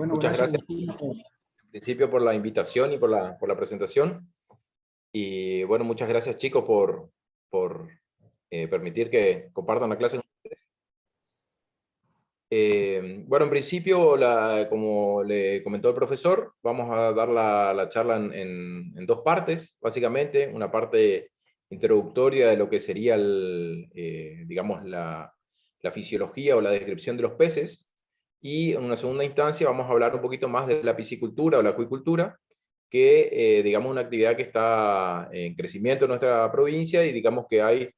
Bueno, Muchas gracias, gracias Agustín. en principio por la invitación y por la presentación. Y bueno, muchas gracias chicos por permitir que compartan la clase. Bueno, en principio, como le comentó el profesor, vamos a dar la charla en dos partes, básicamente. Una parte introductoria de lo que sería, digamos, la fisiología o la descripción de los peces. Y en una segunda instancia vamos a hablar un poquito más de la piscicultura o la acuicultura, que digamos una actividad que está en crecimiento en nuestra provincia y digamos que hay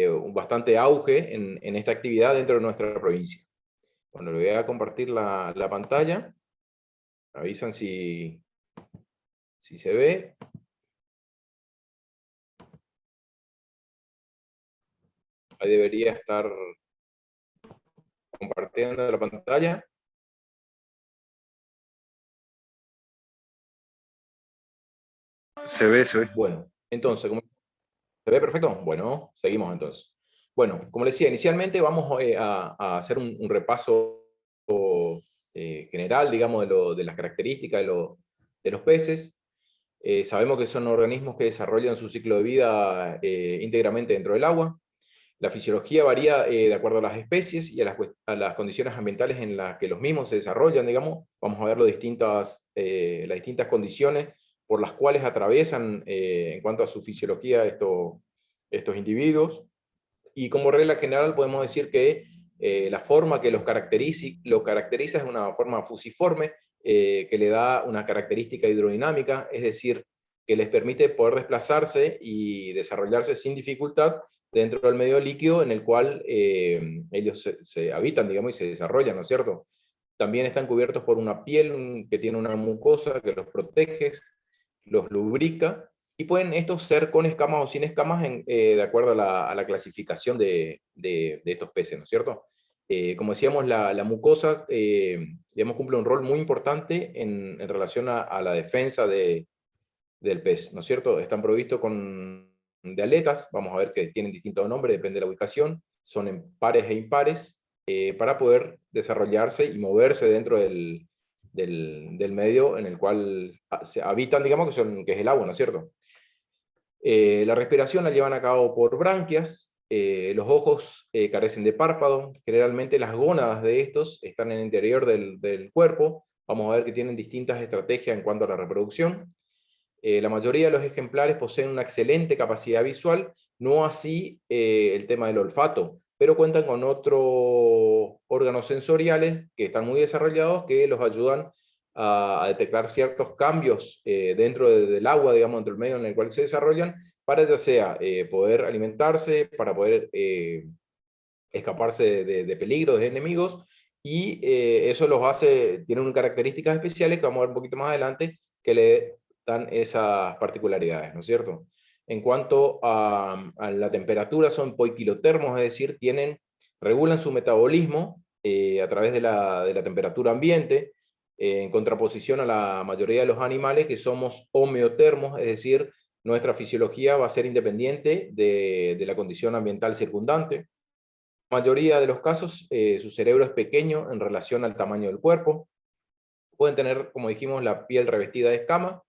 un bastante auge en esta actividad dentro de nuestra provincia. Bueno, le voy a compartir la pantalla. Avisan si se ve. Ahí debería estar compartiendo la pantalla. Se ve, se ve. Bueno, entonces, ¿se ve perfecto? Bueno, seguimos entonces. Bueno, como les decía, inicialmente vamos a hacer un repaso general, digamos, de las características de los peces. Sabemos que son organismos que desarrollan su ciclo de vida íntegramente dentro del agua. La fisiología varía de acuerdo a las especies y a las condiciones ambientales en las que los mismos se desarrollan, digamos. Vamos a ver las distintas condiciones por las cuales atraviesan en cuanto a su fisiología estos individuos. Y como regla general podemos decir que la forma que los caracteriza es una forma fusiforme, que le da una característica hidrodinámica, es decir, que les permite poder desplazarse y desarrollarse sin dificultad dentro del medio líquido en el cual ellos se habitan, digamos, y se desarrollan, ¿no es cierto? También están cubiertos por una piel que tiene una mucosa que los protege, los lubrica, y pueden estos ser con escamas o sin escamas de acuerdo a la clasificación de estos peces, ¿no es cierto? Como decíamos, la mucosa, digamos, cumple un rol muy importante en relación a la defensa del pez, ¿no es cierto? Están provistos de aletas, vamos a ver que tienen distintos nombres, depende de la ubicación, son en pares e impares, para poder desarrollarse y moverse dentro del medio en el cual se habitan, digamos, que es el agua, ¿no es cierto? La respiración la llevan a cabo por branquias, los ojos carecen de párpado, generalmente las gónadas de estos están en el interior del cuerpo, vamos a ver que tienen distintas estrategias en cuanto a la reproducción. La mayoría de los ejemplares poseen una excelente capacidad visual, no así el tema del olfato, pero cuentan con otros órganos sensoriales que están muy desarrollados que los ayudan a detectar ciertos cambios dentro del agua, digamos, dentro del medio en el cual se desarrollan, para ya sea poder alimentarse, para poder escaparse de peligros, de enemigos, y eso los hace, tienen unas características especiales que vamos a ver un poquito más adelante, que le dan esas particularidades, ¿no es cierto? En cuanto a la temperatura, son poiquilotermos, es decir, regulan su metabolismo a través de la temperatura ambiente, en contraposición a la mayoría de los animales que somos homeotermos, es decir, nuestra fisiología va a ser independiente de la condición ambiental circundante. La mayoría de los casos, su cerebro es pequeño en relación al tamaño del cuerpo. Pueden tener, como dijimos, la piel revestida de escamas,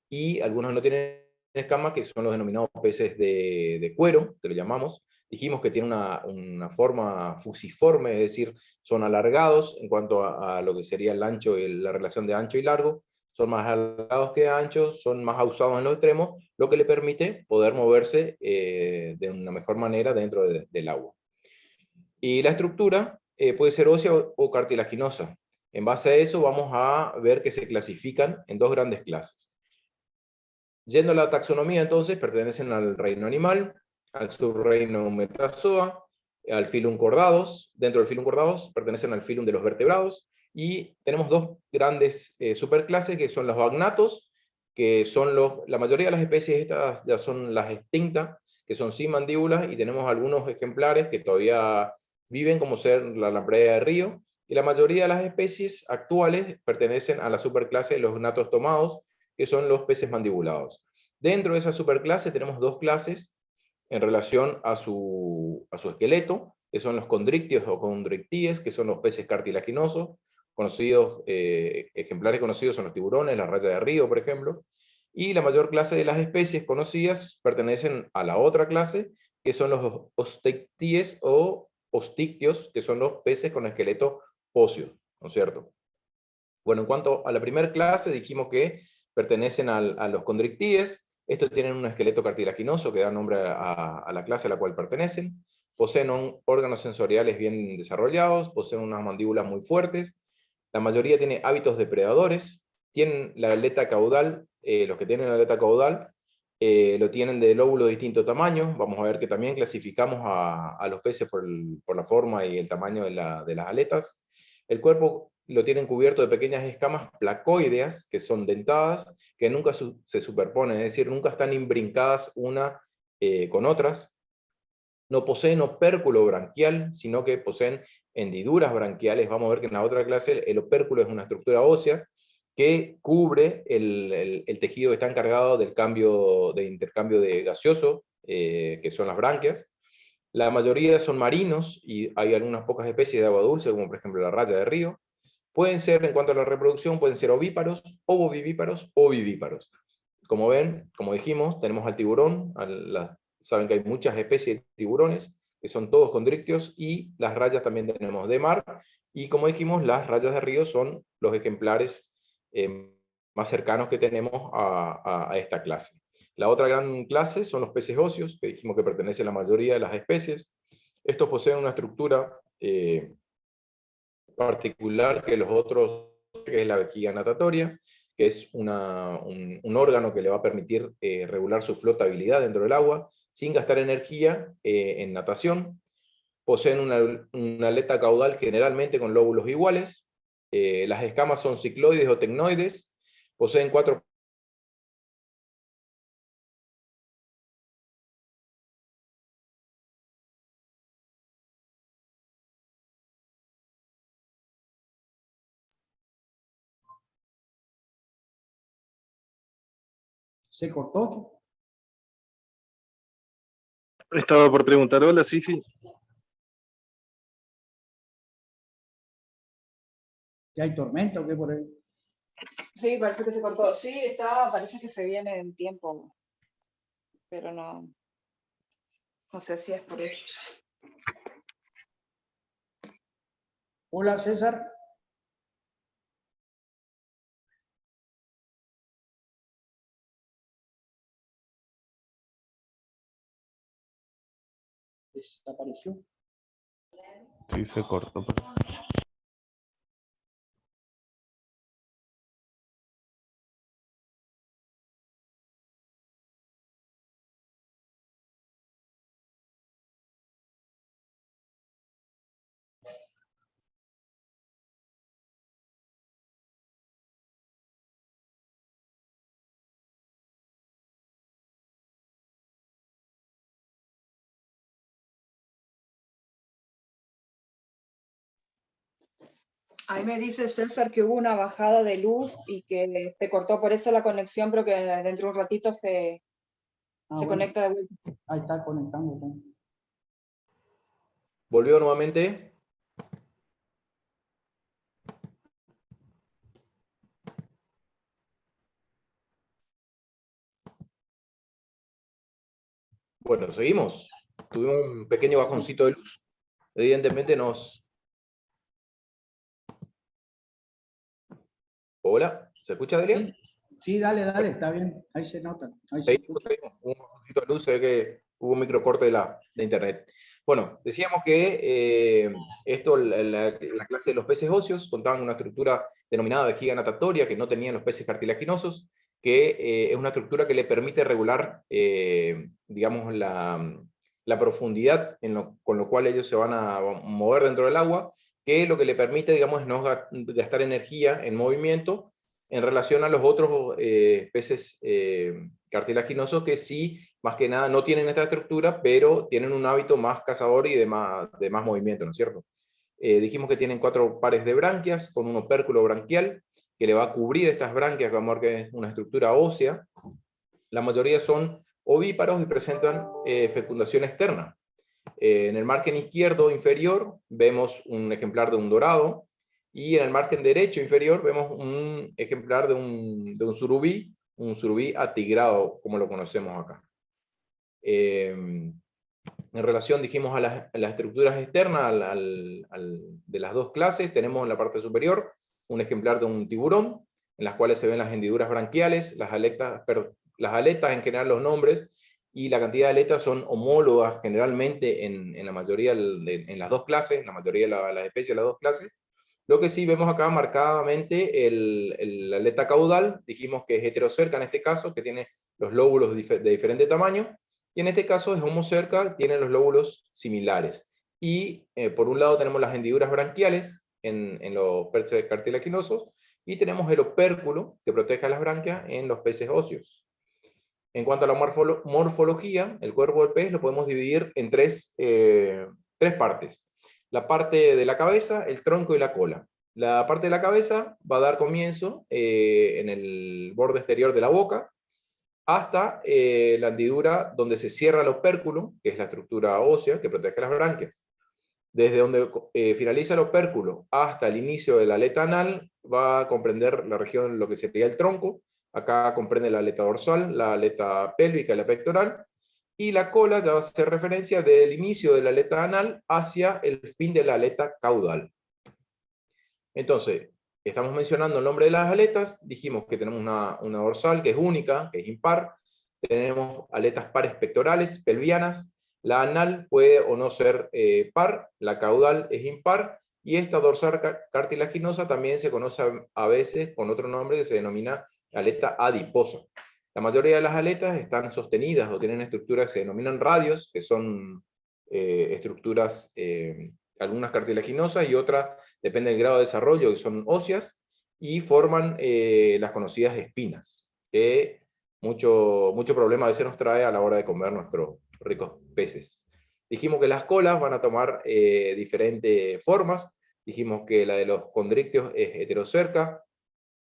y algunos no tienen escamas, que son los denominados peces de cuero, que lo llamamos. Dijimos que tienen una forma fusiforme, es decir, son alargados en cuanto a lo que sería el ancho, la relación de ancho y largo. Son más alargados que anchos, son más ahusados en los extremos, lo que le permite poder moverse de una mejor manera dentro del agua. Y la estructura puede ser ósea o cartilaginosa. En base a eso vamos a ver que se clasifican en dos grandes clases. Yendo a la taxonomía, entonces, pertenecen al reino animal, al subreino Metazoa, al filum Chordados. Dentro del filum Chordados pertenecen al filum de los vertebrados, y tenemos dos grandes superclases, que son los bagnatos, que son la mayoría de las especies estas ya son las extintas, que son sin mandíbulas, y tenemos algunos ejemplares que todavía viven, como ser la lamprera de río, y la mayoría de las especies actuales pertenecen a la superclase de los gnatostomados, que son los peces mandibulados. Dentro de esa superclase tenemos dos clases en relación a su esqueleto, que son los condrictios o condrictíes, que son los peces cartilaginosos. ejemplares conocidos son los tiburones, la raya de río, por ejemplo, y la mayor clase de las especies conocidas pertenecen a la otra clase, que son los osteichthyes o ostictios, que son los peces con esqueleto óseo, ¿no es cierto? Bueno, en cuanto a la primera clase, dijimos que pertenecen a los condrictíes. Estos tienen un esqueleto cartilaginoso que da nombre a la clase a la cual pertenecen. Poseen órganos sensoriales bien desarrollados, poseen unas mandíbulas muy fuertes. La mayoría tiene hábitos depredadores. Tienen la aleta caudal, los que tienen la aleta caudal, lo tienen de lóbulo de distinto tamaño. Vamos a ver que también clasificamos a los peces por la forma y el tamaño de las aletas. El cuerpo lo tienen cubierto de pequeñas escamas placoideas, que son dentadas, que nunca se superponen, es decir, nunca están imbrincadas una con otras. No poseen opérculo branquial, sino que poseen hendiduras branquiales. Vamos a ver que en la otra clase el opérculo es una estructura ósea que cubre el tejido que está encargado del intercambio de gaseoso, que son las branquias. La mayoría son marinos y hay algunas pocas especies de agua dulce, como por ejemplo la raya de río. Pueden ser, en cuanto a la reproducción, pueden ser ovíparos, ovovivíparos o vivíparos. Como ven, como dijimos, tenemos al tiburón, saben que hay muchas especies de tiburones, que son todos condrictios, y las rayas también tenemos de mar, y como dijimos, las rayas de río son los ejemplares más cercanos que tenemos a esta clase. La otra gran clase son los peces óseos, que dijimos que pertenece a la mayoría de las especies. Estos poseen una estructura particular que los otros, que es la vejiga natatoria, que es un órgano que le va a permitir regular su flotabilidad dentro del agua, sin gastar energía en natación. Poseen una aleta caudal generalmente con lóbulos iguales. Las escamas son cicloides o tecnoides. Poseen 4 ¿Se cortó? Estaba por preguntar, hola, sí, sí. ¿Ya hay tormenta o qué por ahí? Sí, parece que se cortó. Sí, parece que se viene en tiempo, pero no sé si es por eso. Hola, César. Desapareció. Sí, se cortó. Ahí me dice César que hubo una bajada de luz y que se cortó por eso la conexión, pero que dentro de un ratito se Bueno, conecta de vuelta. ahí está conectando. volvió nuevamente. Bueno, seguimos. Tuvimos un pequeño bajoncito de luz. Evidentemente Hola, ¿se escucha, Delia? Sí, dale, está bien. Ahí se nota. Ahí se escucha. Hubo un bajoncito de luz, se ve que hubo un microcorte de internet. Bueno, decíamos que la clase de los peces óseos contaban con una estructura denominada vejiga natatoria, que no tenían los peces cartilaginosos, que es una estructura que le permite regular, digamos, la profundidad con lo cual ellos se van a mover dentro del agua, que lo que le permite, digamos, es no gastar energía en movimiento en relación a los otros peces cartilaginosos que sí, más que nada, no tienen esta estructura, pero tienen un hábito más cazador y de más movimiento, ¿no es cierto? Dijimos que tienen 4 pares de branquias con un opérculo branquial que le va a cubrir estas branquias, que vamos a ver que es una estructura ósea. La mayoría son ovíparos y presentan fecundación externa. En el margen izquierdo inferior vemos un ejemplar de un dorado. Y en el margen derecho inferior vemos un ejemplar de un surubí atigrado, como lo conocemos acá. En relación, dijimos, a las estructuras externas de las dos clases, tenemos en la parte superior un ejemplar de un tiburón, en las cuales se ven las hendiduras branquiales, las aletas en general, los nombres, y la cantidad de aletas son homólogas generalmente en la mayoría, en las dos clases, la mayoría de las especies de las dos clases. Lo que sí vemos acá marcadamente la aleta caudal, dijimos que es heterocerca en este caso, que tiene los lóbulos de diferente tamaño, y en este caso es homocerca, tiene los lóbulos similares. Y por un lado tenemos las hendiduras branquiales en los peces cartilaginosos, y tenemos el opérculo que protege a las branquias en los peces óseos. En cuanto a la morfología, el cuerpo del pez lo podemos dividir en tres partes. La parte de la cabeza, el tronco y la cola. La parte de la cabeza va a dar comienzo en el borde exterior de la boca, hasta la hendidura donde se cierra el opérculo, que es la estructura ósea que protege las branquias. Desde donde finaliza el opérculo hasta el inicio de la aleta anal, va a comprender la región, lo que sería el tronco. Acá comprende la aleta dorsal, la aleta pélvica y la pectoral. Y la cola ya va a hacer referencia desde el inicio de la aleta anal hacia el fin de la aleta caudal. Entonces, estamos mencionando el nombre de las aletas, dijimos que tenemos una dorsal que es única, que es impar, tenemos aletas pares pectorales, pelvianas, la anal puede o no ser par, la caudal es impar, y esta dorsal cartilaginosa también se conoce a veces con otro nombre que se denomina aleta adiposa. La mayoría de las aletas están sostenidas o tienen estructuras que se denominan radios, que son estructuras, algunas cartilaginosas y otras, depende del grado de desarrollo, que son óseas, y forman las conocidas espinas, que mucho problema a veces nos trae a la hora de comer nuestros ricos peces. Dijimos que las colas van a tomar diferentes formas. Dijimos que la de los condrictios es heterocerca.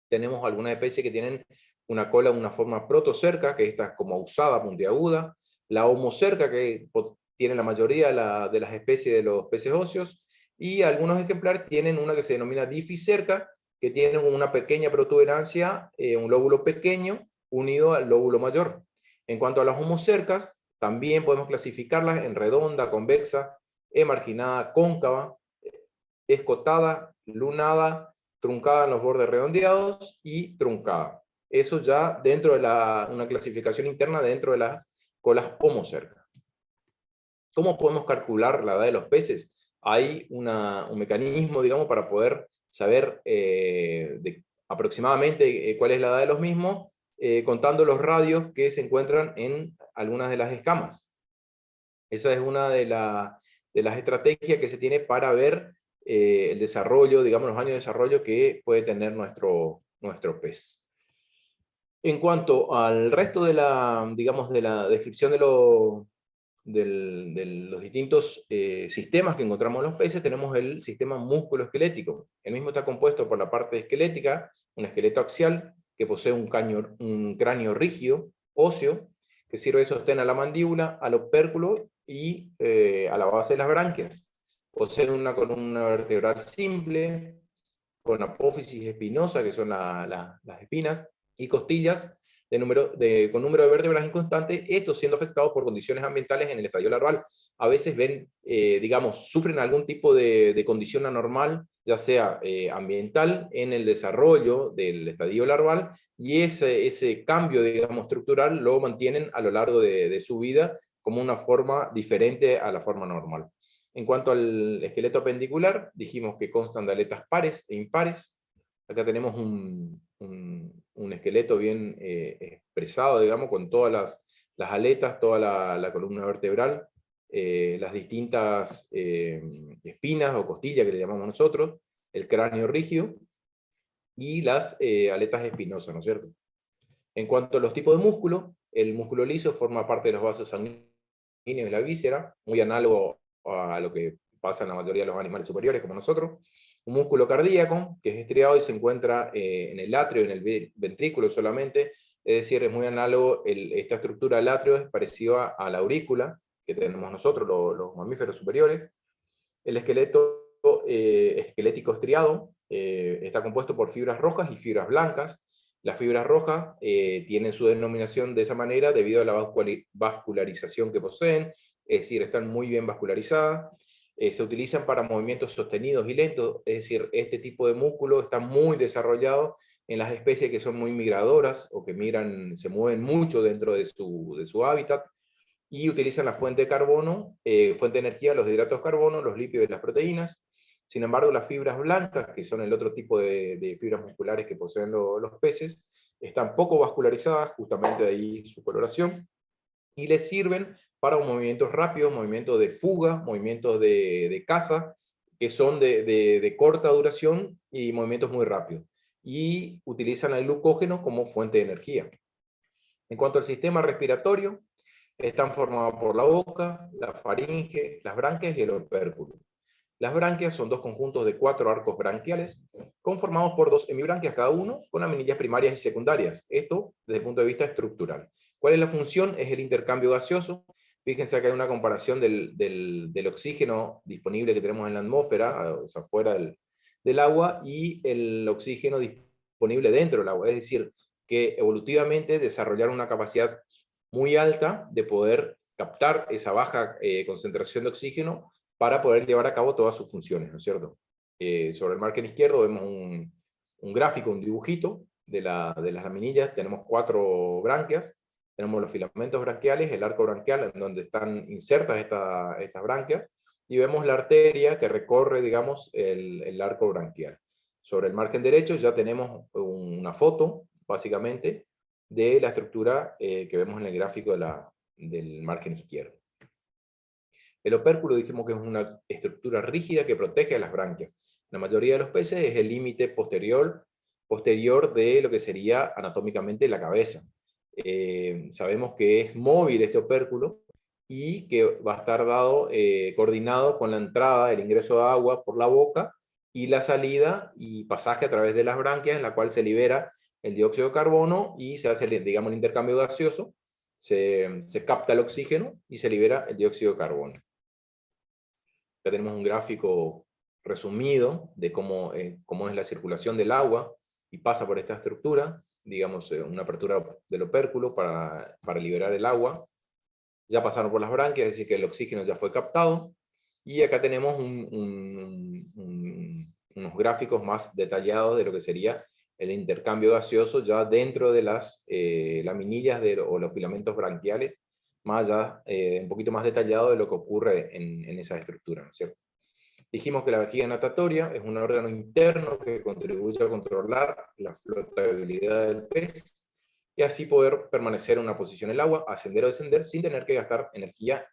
Tenemos algunas especies que tienen una cola de una forma protocerca, que esta es como usada, puntiaguda. La homocerca, que tiene la mayoría de las especies de los peces óseos. Y algunos ejemplares tienen una que se denomina dificerca, que tiene una pequeña protuberancia, un lóbulo pequeño, unido al lóbulo mayor. En cuanto a las homocercas, también podemos clasificarlas en redonda, convexa, emarginada, cóncava, escotada, lunada, truncada en los bordes redondeados y truncada. Eso ya dentro de una clasificación interna dentro de las colas homocercas. ¿Cómo podemos calcular la edad de los peces? Hay un mecanismo, digamos, para poder saber aproximadamente cuál es la edad de los mismos, contando los radios que se encuentran en algunas de las escamas. Esa es una de las estrategias que se tiene para ver el desarrollo, digamos, los años de desarrollo que puede tener nuestro pez. En cuanto al resto de digamos, de la descripción de los distintos sistemas que encontramos en los peces, tenemos el sistema músculo-esquelético. El mismo está compuesto por la parte esquelética, un esqueleto axial, que posee un cráneo rígido, óseo, que sirve de sostén a la mandíbula, al opérculo y a la base de las branquias. Posee una columna vertebral simple, con apófisis espinosa, que son las espinas, y costillas con número de vértebras inconstantes, estos siendo afectados por condiciones ambientales en el estadio larval. A veces digamos, sufren algún tipo de condición anormal, ya sea ambiental, en el desarrollo del estadio larval, y ese cambio, digamos, estructural lo mantienen a lo largo de su vida como una forma diferente a la forma normal. En cuanto al esqueleto apendicular, dijimos que constan de aletas pares e impares. Acá tenemos un esqueleto bien expresado, digamos, con todas las aletas, toda la columna vertebral, las distintas espinas o costillas que le llamamos nosotros, el cráneo rígido y las aletas espinosas, ¿no es cierto? En cuanto a los tipos de músculo, el músculo liso forma parte de los vasos sanguíneos de la víscera, muy análogo a lo que pasa en la mayoría de los animales superiores como nosotros. Un músculo cardíaco, que es estriado y se encuentra en el atrio, en el ventrículo solamente, es decir, es muy análogo, esta estructura del atrio es parecida a la aurícula que tenemos nosotros, los mamíferos superiores. El esqueleto esquelético estriado está compuesto por fibras rojas y fibras blancas. Las fibras rojas tienen su denominación de esa manera debido a la vascularización que poseen, es decir, están muy bien vascularizadas. Se utilizan para movimientos sostenidos y lentos, es decir, este tipo de músculo está muy desarrollado en las especies que son muy migradoras o que se mueven mucho dentro de su hábitat, y utilizan la fuente de carbono, fuente de energía, los hidratos de carbono, los lípidos y las proteínas. Sin embargo, las fibras blancas, que son el otro tipo de fibras musculares que poseen los peces, están poco vascularizadas, justamente de ahí su coloración, y les sirven para movimientos rápidos, movimientos de fuga, movimientos de caza, que son de corta duración y movimientos muy rápidos. Y utilizan el glucógeno como fuente de energía. En cuanto al sistema respiratorio, están formados por la boca, la faringe, las branquias y el opérculo. Las branquias son dos conjuntos de 4 arcos branquiales, conformados por 2 hemibranquias cada uno, con laminillas primarias y secundarias. Esto desde el punto de vista estructural. ¿Cuál es la función? Es el intercambio gaseoso. Fíjense que hay una comparación del oxígeno disponible que tenemos en la atmósfera, o sea, fuera del agua, y el oxígeno disponible dentro del agua. Es decir, que evolutivamente desarrollaron una capacidad muy alta de poder captar esa baja concentración de oxígeno para poder llevar a cabo todas sus funciones, ¿no es cierto? Sobre el margen izquierdo vemos un gráfico, un dibujito de las laminillas. Tenemos 4 branquias, tenemos los filamentos branquiales, el arco branquial en donde están insertas estas branquias, y vemos la arteria que recorre, digamos, el arco branquial. Sobre el margen derecho ya tenemos una foto, básicamente, de la estructura que vemos en el gráfico del margen izquierdo. El opérculo dijimos que es una estructura rígida que protege a las branquias. La mayoría de los peces es el límite posterior de lo que sería anatómicamente la cabeza. Sabemos que es móvil este opérculo y que va a estar coordinado con la entrada, el ingreso de agua por la boca, y la salida y pasaje a través de las branquias, en la cual se libera el dióxido de carbono y se hace, digamos, el intercambio gaseoso, se capta el oxígeno y se libera el dióxido de carbono. Ya tenemos un gráfico resumido de cómo es la circulación del agua y pasa por esta estructura, digamos, una apertura del opérculo para liberar el agua. Ya pasaron por las branquias, es decir, que el oxígeno ya fue captado, y acá tenemos unos gráficos más detallados de lo que sería el intercambio gaseoso ya dentro de las laminillas o los filamentos branquiales, más allá, un poquito más detallado de lo que ocurre en esa estructura, ¿no es cierto? Dijimos que la vejiga natatoria es un órgano interno que contribuye a controlar la flotabilidad del pez y así poder permanecer en una posición en el agua, ascender o descender sin tener que gastar energía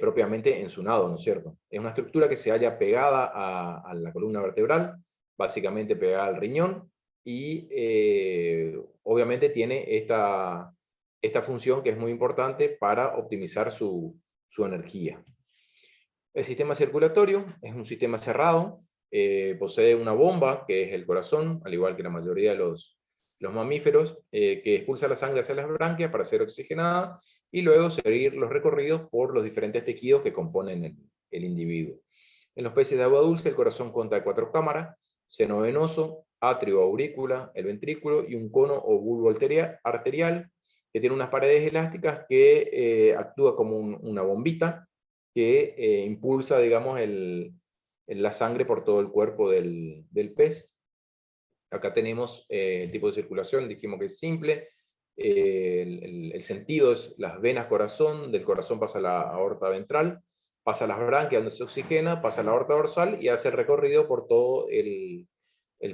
propiamente en su nado, ¿no es cierto? Es una estructura que se halla pegada a la columna vertebral, básicamente pegada al riñón, y obviamente tiene esta función que es muy importante para optimizar su energía. El sistema circulatorio es un sistema cerrado, posee una bomba que es el corazón, al igual que la mayoría de los mamíferos, que expulsa la sangre hacia las branquias para ser oxigenada y luego seguir los recorridos por los diferentes tejidos que componen el individuo. En los peces de agua dulce el corazón cuenta de 4 cámaras: seno venoso, atrio, aurícula, el ventrículo y un cono o bulbo arterial que tiene unas paredes elásticas que actúa como una bombita que impulsa, digamos, la sangre por todo el cuerpo del pez. Acá tenemos el tipo de circulación, dijimos que es simple. El sentido es las venas corazón, del corazón pasa a la aorta ventral, pasa a las branquias donde se oxigena, pasa a la aorta dorsal y hace el recorrido por todo el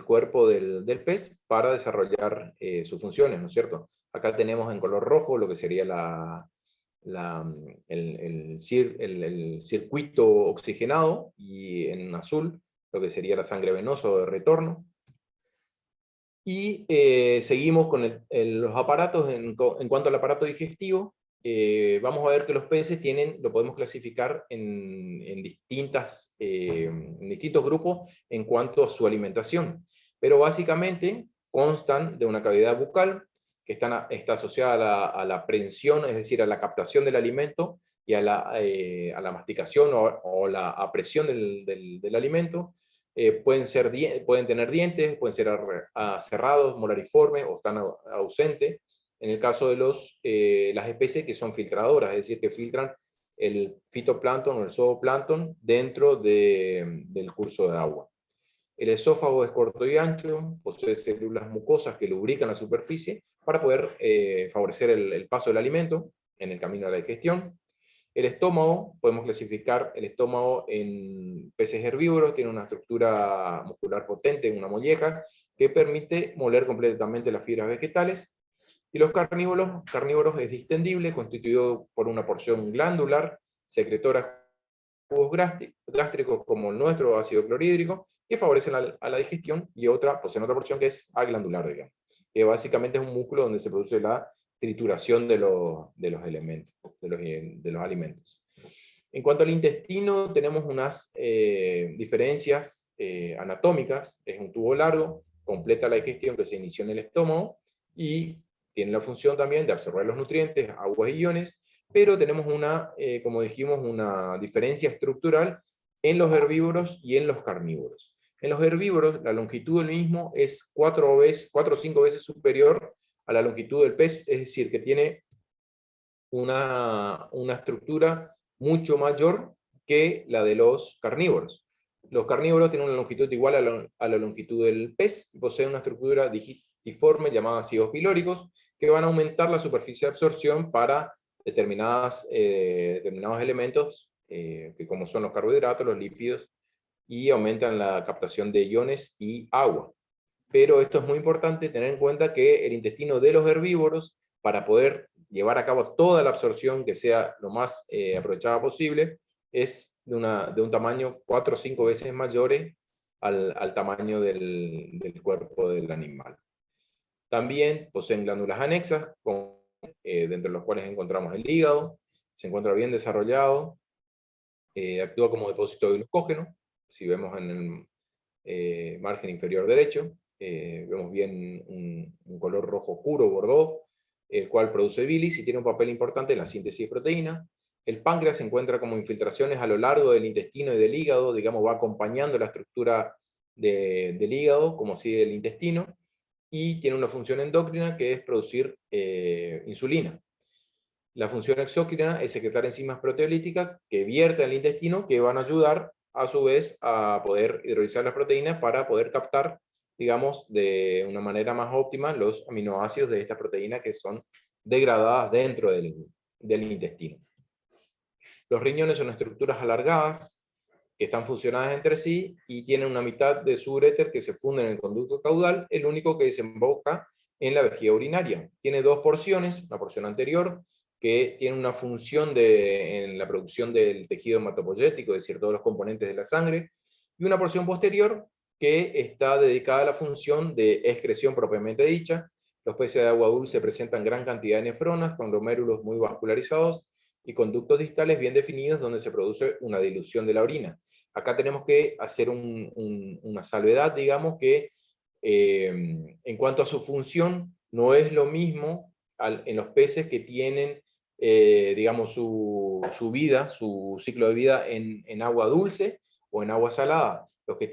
cuerpo del pez para desarrollar sus funciones, ¿no es cierto? Acá tenemos en color rojo lo que sería el circuito oxigenado, y en azul lo que sería la sangre venosa de retorno. Y seguimos con los aparatos. En cuanto al aparato digestivo, vamos a ver que los peces lo podemos clasificar en distintos grupos en cuanto a su alimentación, pero básicamente constan de una cavidad bucal que está asociada a la prensión, es decir, a la captación del alimento y a la masticación o la apresión del alimento, pueden tener dientes, pueden ser cerrados, molariformes o están ausentes. En el caso de las especies que son filtradoras, es decir, que filtran el fitoplancton o el zooplancton dentro del curso de agua. El esófago es corto y ancho, posee células mucosas que lubrican la superficie para poder favorecer el paso del alimento en el camino de la digestión. El estómago, podemos clasificar el estómago en peces herbívoros, tiene una estructura muscular potente, una molleja, que permite moler completamente las fibras vegetales. Y los carnívoros es distendible, constituido por una porción glandular, secretora jugos gástricos como el nuestro, ácido clorhídrico, que favorecen a la digestión, y otra, pues en otra porción que es aglandular, digamos, que básicamente es un músculo donde se produce la trituración de los elementos, de los alimentos. En cuanto al intestino, tenemos unas diferencias anatómicas. Es un tubo largo, completa la digestión que se inició en el estómago, y tiene la función también de absorber los nutrientes, aguas y iones, pero tenemos como dijimos, una diferencia estructural en los herbívoros y en los carnívoros. En los herbívoros, la longitud del mismo es 4 o 5 veces superior a la longitud del pez, es decir, que tiene una estructura mucho mayor que la de los carnívoros. Los carnívoros tienen una longitud igual a la longitud del pez, y poseen una estructura digitiforme llamada cibos pilóricos, que van a aumentar la superficie de absorción para determinados elementos, que como son los carbohidratos, los lípidos, y aumentan la captación de iones y agua. Pero esto es muy importante tener en cuenta que el intestino de los herbívoros, para poder llevar a cabo toda la absorción que sea lo más aprovechada posible, es de un tamaño 4 o 5 veces mayor al tamaño del cuerpo del animal. También poseen glándulas anexas, dentro de las cuales encontramos el hígado, se encuentra bien desarrollado, actúa como depósito de glucógeno. Si vemos en el margen inferior derecho, vemos bien un color rojo oscuro, bordeaux, el cual produce bilis y tiene un papel importante en la síntesis de proteína. El páncreas se encuentra como infiltraciones a lo largo del intestino y del hígado, digamos, va acompañando la estructura del hígado, como si del intestino, y tiene una función endocrina que es producir insulina. La función exócrina es secretar enzimas proteolíticas que vierten al intestino, que van a ayudar a su vez a poder hidrolizar las proteínas para poder captar, digamos, de una manera más óptima los aminoácidos de esta proteína que son degradadas dentro del intestino. Los riñones son estructuras alargadas que están fusionadas entre sí y tienen una mitad de su uréter que se funde en el conducto caudal, el único que desemboca en la vejiga urinaria. Tiene dos porciones, una porción anterior que tiene una función en la producción del tejido hematopoyético, es decir, todos los componentes de la sangre, y una porción posterior que está dedicada a la función de excreción propiamente dicha. Los peces de agua dulce presentan gran cantidad de nefronas con glomérulos muy vascularizados y conductos distales bien definidos donde se produce una dilución de la orina. Acá tenemos que hacer una salvedad, digamos, que en cuanto a su función, no es lo mismo en los peces que tienen, digamos, su vida, su ciclo de vida en agua dulce o en agua salada. Los que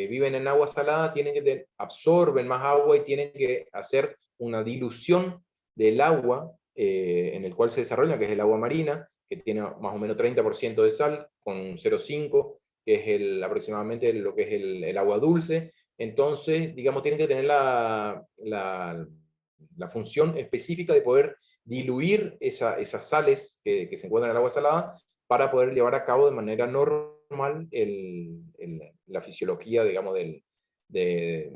viven en agua salada absorben más agua y tienen que hacer una dilución del agua en el cual se desarrolla, que es el agua marina, que tiene más o menos 30% de sal, con 0,5, que es aproximadamente lo que es el agua dulce. Entonces, digamos, tienen que tener la función específica de poder diluir esas sales que se encuentran en el agua salada para poder llevar a cabo de manera normal la fisiología, digamos, de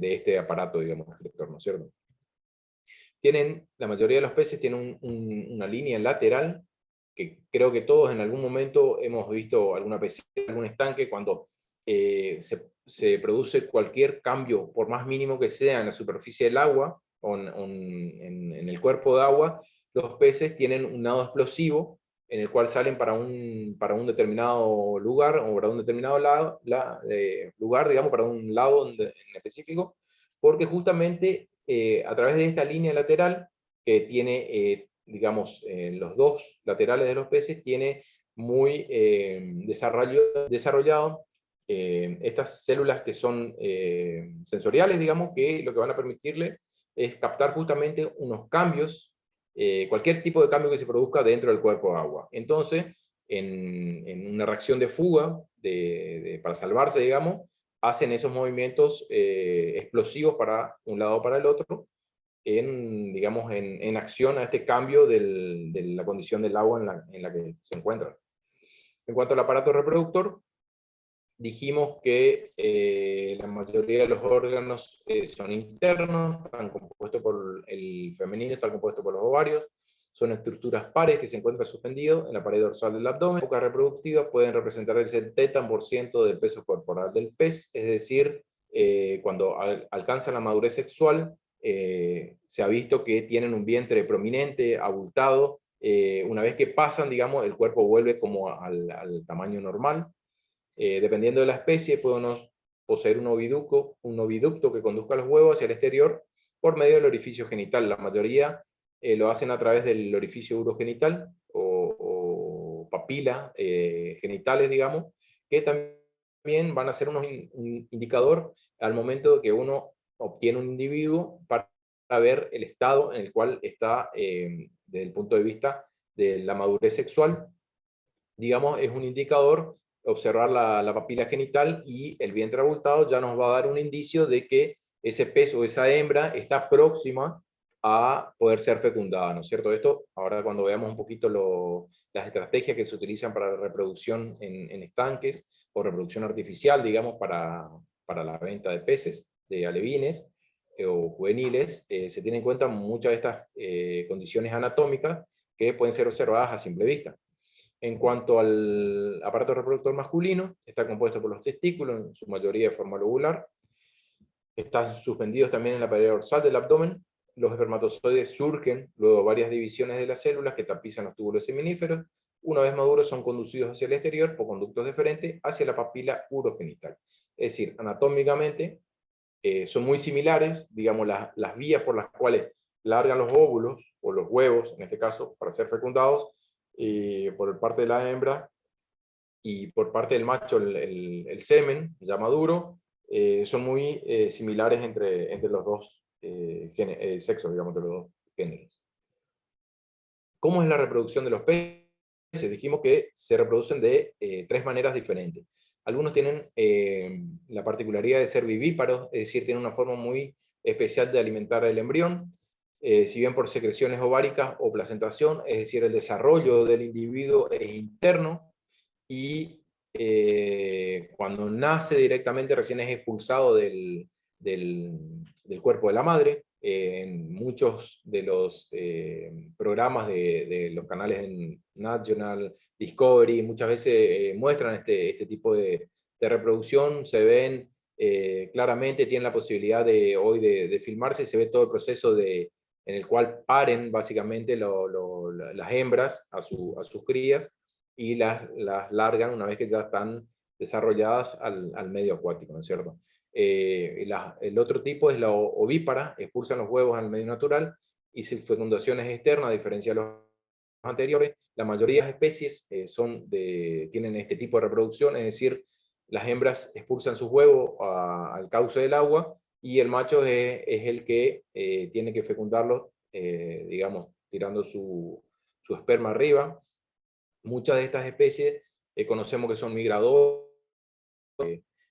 este aparato, digamos, excretor, ¿no es cierto? La mayoría de los peces tienen una línea lateral, que creo que todos en algún momento hemos visto alguna pecera, algún estanque, cuando se produce cualquier cambio, por más mínimo que sea en la superficie del agua, o en el cuerpo de agua, los peces tienen un nado explosivo, en el cual salen para un determinado lugar, o para un determinado lugar, digamos, para un lado en específico, porque justamente a través de esta línea lateral, que tiene digamos, en los dos laterales de los peces, tiene muy desarrollado estas células que son sensoriales, digamos, que lo que van a permitirle es captar justamente unos cambios, cualquier tipo de cambio que se produzca dentro del cuerpo de agua. Entonces, en una reacción de fuga, para salvarse, digamos, hacen esos movimientos explosivos para un lado o para el otro, digamos, en acción a este cambio de la condición del agua en la que se encuentran. En cuanto al aparato reproductor, dijimos que la mayoría de los órganos son internos, están compuestos por el femenino, está compuesto por los ovarios, son estructuras pares que se encuentran suspendidos en la pared dorsal del abdomen. Las épocas reproductivas pueden representar el 70% del peso corporal del pez, es decir, cuando alcanzan la madurez sexual, se ha visto que tienen un vientre prominente, abultado. Una vez que pasan, digamos, el cuerpo vuelve como al tamaño normal. Dependiendo de la especie, puede poseer un oviducto que conduzca los huevos hacia el exterior por medio del orificio genital. La mayoría lo hacen a través del orificio urogenital o papila genitales, digamos, que también van a ser un indicador al momento de que uno obtiene un individuo para ver el estado en el cual está desde el punto de vista de la madurez sexual. Digamos, es un indicador. Observar la papila genital y el vientre abultado ya nos va a dar un indicio de que ese pez o esa hembra está próxima a poder ser fecundada, ¿no es cierto? Esto, ahora cuando veamos un poquito las estrategias que se utilizan para la reproducción en estanques, o reproducción artificial, digamos, para la venta de peces, de alevines o juveniles, se tienen en cuenta muchas de estas condiciones anatómicas que pueden ser observadas a simple vista. En cuanto al aparato reproductor masculino, está compuesto por los testículos, en su mayoría de forma lobular. Están suspendidos también en la pared dorsal del abdomen. Los espermatozoides surgen luego de varias divisiones de las células que tapizan los túbulos seminíferos. Una vez maduros son conducidos hacia el exterior por conductos deferentes hacia la papila urogenital. Es decir, anatómicamente son muy similares, digamos, las vías por las cuales largan los óvulos, o los huevos, en este caso, para ser fecundados, por parte de la hembra, y por parte del macho el semen, ya maduro, son muy similares entre los dos sexos, digamos, de los dos géneros. ¿Cómo es la reproducción de los peces? Dijimos que se reproducen de 3 maneras diferentes. Algunos tienen la particularidad de ser vivíparos, es decir, tienen una forma muy especial de alimentar al embrión, si bien por secreciones ováricas o placentación, es decir, el desarrollo del individuo es interno, y cuando nace directamente recién es expulsado del cuerpo de la madre. En muchos de los programas de los canales en National Discovery, muchas veces muestran este tipo de reproducción, se ven claramente, tienen la posibilidad hoy de filmarse, se ve todo el proceso en el cual paren básicamente las hembras a sus crías, y las largan una vez que ya están desarrolladas al medio acuático, ¿no es cierto? El otro tipo es la ovípara, expulsan los huevos al medio natural, y su fecundación es externa, a diferencia de los anteriores. La mayoría de las especies tienen este tipo de reproducción, es decir, las hembras expulsan sus huevos al cauce del agua, y el macho es el que tiene que fecundarlos, digamos, tirando su esperma arriba. Muchas de estas especies conocemos que son migradoras,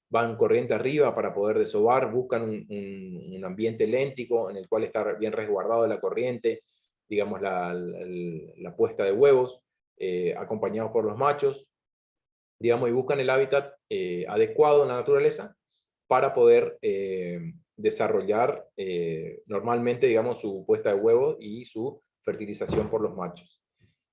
van corriente arriba para poder desovar, buscan un ambiente léntico en el cual está bien resguardado de la corriente, digamos, la puesta de huevos, acompañados por los machos, digamos, y buscan el hábitat adecuado en la naturaleza para poder desarrollar normalmente, digamos, su puesta de huevos y su fertilización por los machos.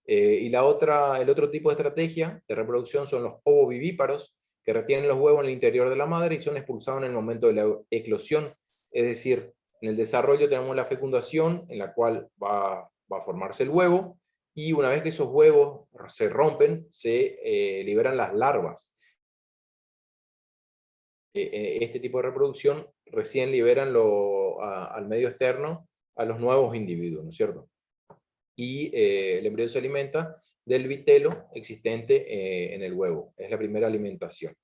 Y el otro tipo de estrategia de reproducción son los ovovivíparos, que retienen los huevos en el interior de la madre y son expulsados en el momento de la eclosión. Es decir, en el desarrollo tenemos la fecundación, en la cual va a formarse el huevo, y una vez que esos huevos se rompen, se liberan las larvas. Este tipo de reproducción recién liberan al medio externo a los nuevos individuos, ¿no es cierto? y el embrión se alimenta del vitelo existente en el huevo. Es la primera alimentación.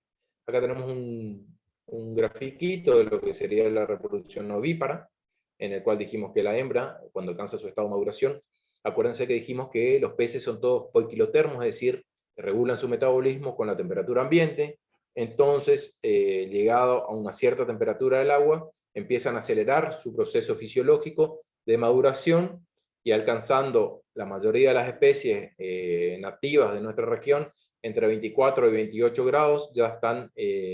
Acá tenemos un grafiquito de lo que sería la reproducción ovípara, en el cual dijimos que la hembra, cuando alcanza su estado de maduración, acuérdense que dijimos que los peces son todos poiquilotermos, es decir, regulan su metabolismo con la temperatura ambiente. Entonces, llegado a una cierta temperatura del agua, empiezan a acelerar su proceso fisiológico de maduración, y alcanzando la mayoría de las especies nativas de nuestra región, entre 24 y 28 grados, ya están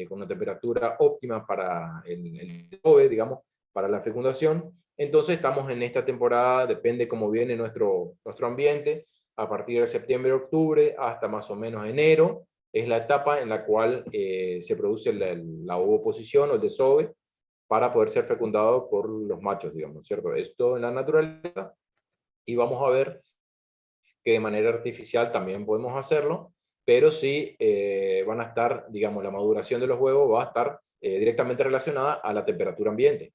con una temperatura óptima para el ove, digamos, para la fecundación. Entonces estamos en esta temporada, depende cómo viene nuestro ambiente, a partir de septiembre, octubre, hasta más o menos enero, es la etapa en la cual se produce la ovoposición o el desove, para poder ser fecundado por los machos, digamos, ¿cierto? Esto en la naturaleza, y vamos a ver que de manera artificial también podemos hacerlo, pero sí van a estar, digamos, la maduración de los huevos va a estar directamente relacionada a la temperatura ambiente.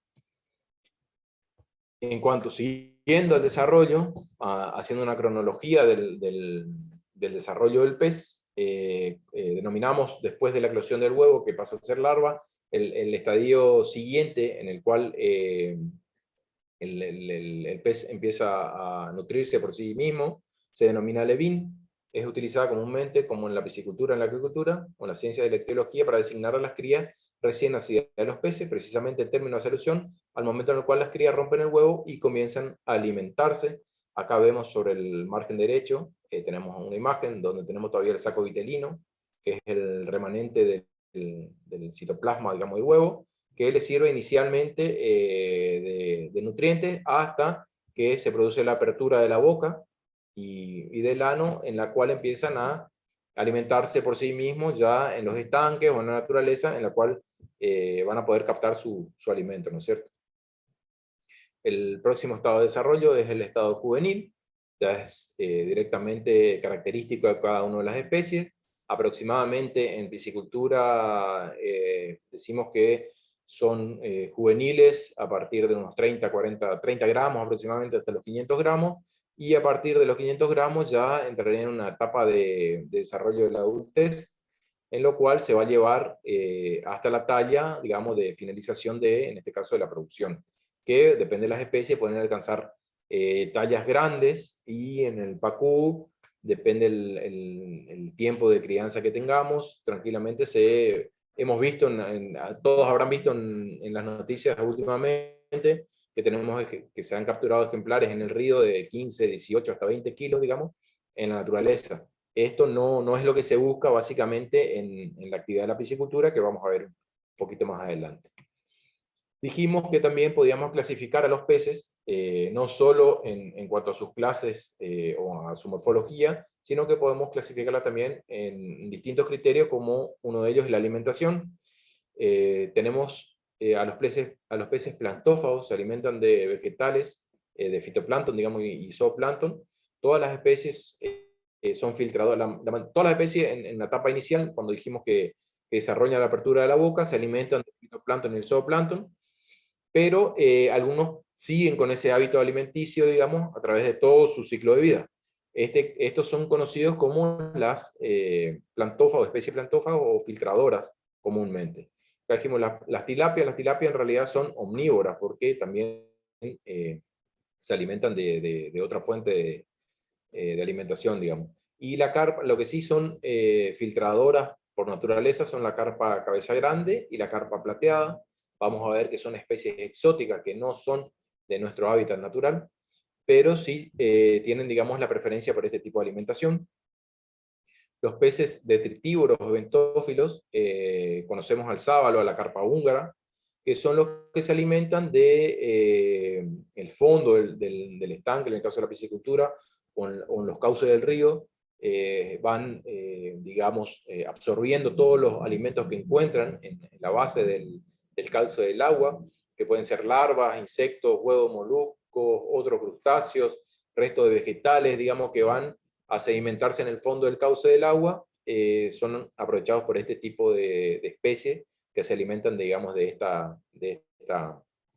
En cuanto siguiendo el desarrollo, haciendo una cronología del desarrollo del pez, denominamos después de la eclosión del huevo, que pasa a ser larva, el estadio siguiente en el cual el pez empieza a nutrirse por sí mismo, se denomina levín. Es utilizada comúnmente, como en la piscicultura, en la acuicultura, o en la ciencia de la ictiología, para designar a las crías recién nacidas de los peces, precisamente el término hace alusión al momento en el cual las crías rompen el huevo y comienzan a alimentarse. Acá vemos sobre el margen derecho, tenemos una imagen donde tenemos todavía el saco vitelino, que es el remanente del citoplasma, digamos, del huevo, que le sirve inicialmente de nutrientes hasta que se produce la apertura de la boca y del ano, en la cual empiezan a alimentarse por sí mismos ya en los estanques o en la naturaleza, en la cual van a poder captar su alimento, ¿no es cierto? El próximo estado de desarrollo es el estado juvenil, ya es directamente característico de cada una de las especies. Aproximadamente en piscicultura decimos que son juveniles a partir de unos 30 gramos aproximadamente, hasta los 500 gramos, y a partir de los 500 gramos ya entrarían en una etapa de desarrollo de la adultez, en lo cual se va a llevar hasta la talla, digamos, de finalización en este caso, de la producción, que depende de las especies, pueden alcanzar tallas grandes, y en el pacú, depende el tiempo de crianza que tengamos, tranquilamente hemos visto, todos habrán visto en las noticias últimamente, que tenemos que se han capturado ejemplares en el río de 15, 18, hasta 20 kilos, digamos, en la naturaleza. Esto no es lo que se busca básicamente en la actividad de la piscicultura, que vamos a ver un poquito más adelante. Dijimos que también podíamos clasificar a los peces, no solo en cuanto a sus clases o a su morfología, sino que podemos clasificarla también en distintos criterios, como uno de ellos es la alimentación. Tenemos a los peces plantófagos, se alimentan de vegetales, de fitoplancton, digamos, y zooplancton. Todas las especies son filtradoras. Todas las especies en la etapa inicial, cuando dijimos que desarrollan la apertura de la boca, se alimentan de fitoplancton y el zooplancton, pero algunos siguen con ese hábito alimenticio, digamos, a través de todo su ciclo de vida. Estos son conocidos como las plantófagos, especies plantófagos o filtradoras comúnmente. Acá dijimos las tilapias en realidad son omnívoras, porque también se alimentan de otra fuente de alimentación, digamos. Y la carpa, lo que sí son filtradoras por naturaleza, son la carpa cabeza grande y la carpa plateada. Vamos a ver que son especies exóticas que no son de nuestro hábitat natural, pero sí tienen, digamos, la preferencia por este tipo de alimentación. Los peces detritívoros o bentófilos, conocemos al sábalo, a la carpa húngara, que son los que se alimentan de el fondo del estanque, en el caso de la piscicultura, o en los cauces del río, van, digamos, absorbiendo todos los alimentos que encuentran en la base del cauce del agua, que pueden ser larvas, insectos, huevos, moluscos, otros crustáceos, restos de vegetales, digamos, que van a sedimentarse en el fondo del cauce del agua, son aprovechados por este tipo de especies que se alimentan, digamos, de esta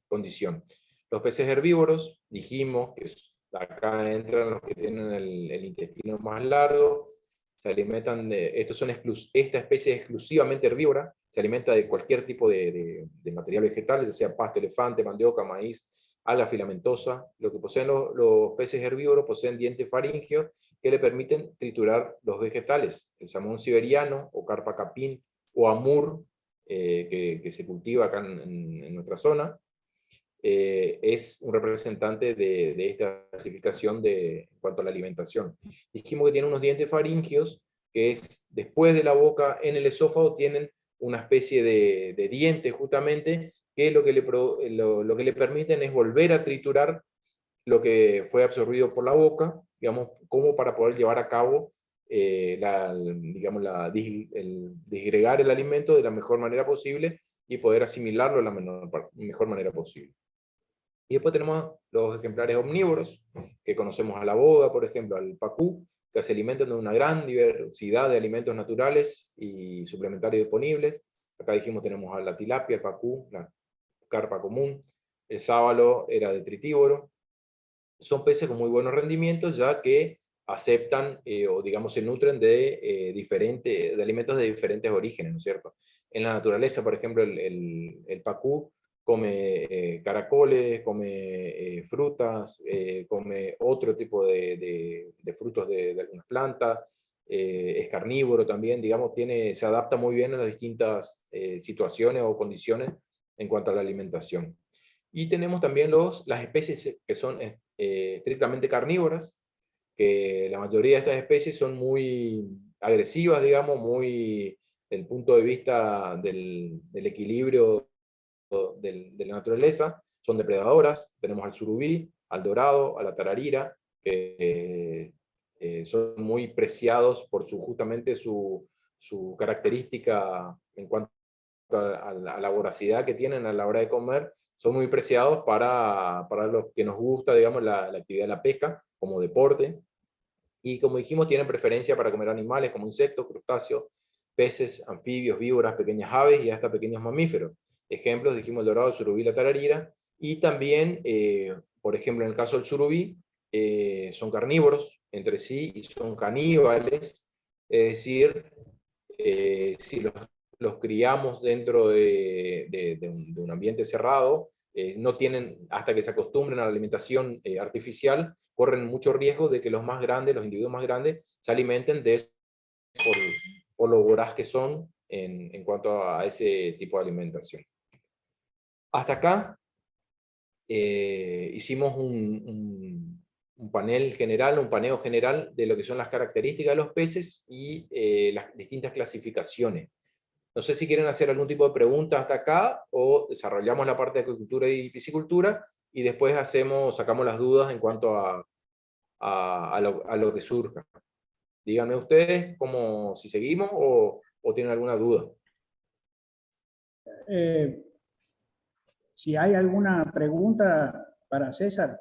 condición. Los peces herbívoros, dijimos que Acá entran los que tienen el intestino más largo, se alimentan de, esta especie es exclusivamente herbívora, se alimenta de cualquier tipo de material vegetal, ya sea pasto, elefante, mandioca, maíz, alga filamentosa. Lo que poseen los peces herbívoros poseen dientes faringeos que le permiten triturar los vegetales. El salmón siberiano, o carpa capín, o amur, que se cultiva acá en nuestra zona, es un representante de esta clasificación en cuanto a la alimentación. Dijimos que tiene unos dientes faringeos, que es después de la boca, en el esófago, tienen una especie de dientes justamente, que lo que le permiten es volver a triturar lo que fue absorbido por la boca, digamos, como para poder llevar a cabo el disgregar el alimento de la mejor manera posible y poder asimilarlo de la mejor manera posible. Y después tenemos los ejemplares omnívoros, que conocemos a la boga, por ejemplo, al pacú, que se alimentan de una gran diversidad de alimentos naturales y suplementarios disponibles. Acá dijimos tenemos a la tilapia, el pacú, la carpa común, el sábalo era detritívoro. Son peces con muy buenos rendimientos, ya que aceptan o digamos se nutren de alimentos de diferentes orígenes, ¿no es cierto? En la naturaleza, por ejemplo, el pacú come caracoles, come frutas, come otro tipo de frutos de algunas plantas, es carnívoro también, digamos, se adapta muy bien a las distintas situaciones o condiciones en cuanto a la alimentación. Y tenemos también las especies que son estrictamente carnívoras, que la mayoría de estas especies son muy agresivas, digamos, muy desde el punto de vista del equilibrio de la naturaleza, son depredadoras. Tenemos al surubí, al dorado, a la tararira, que son muy preciados por justamente su característica en cuanto a la voracidad que tienen a la hora de comer. Son muy preciados para los que nos gusta, digamos, la actividad de la pesca como deporte. Y como dijimos, tienen preferencia para comer animales como insectos, crustáceos, peces, anfibios, víboras, pequeñas aves y hasta pequeños mamíferos. Ejemplos, dijimos el dorado, el surubí, la tararira. Y también, por ejemplo, en el caso del surubí, son carnívoros entre sí y son caníbales. Es decir, si los criamos dentro de un ambiente cerrado, no tienen, hasta que se acostumbren a la alimentación artificial, corren mucho riesgo de que los más grandes, los individuos más grandes, se alimenten de eso por lo voraz que son en cuanto a ese tipo de alimentación. Hasta acá hicimos un paneo general de lo que son las características de los peces y las distintas clasificaciones. No sé si quieren hacer algún tipo de pregunta hasta acá, o desarrollamos la parte de acuicultura y piscicultura, y después sacamos las dudas en cuanto a lo que surja. Díganme ustedes si seguimos o tienen alguna duda. Si hay alguna pregunta para César,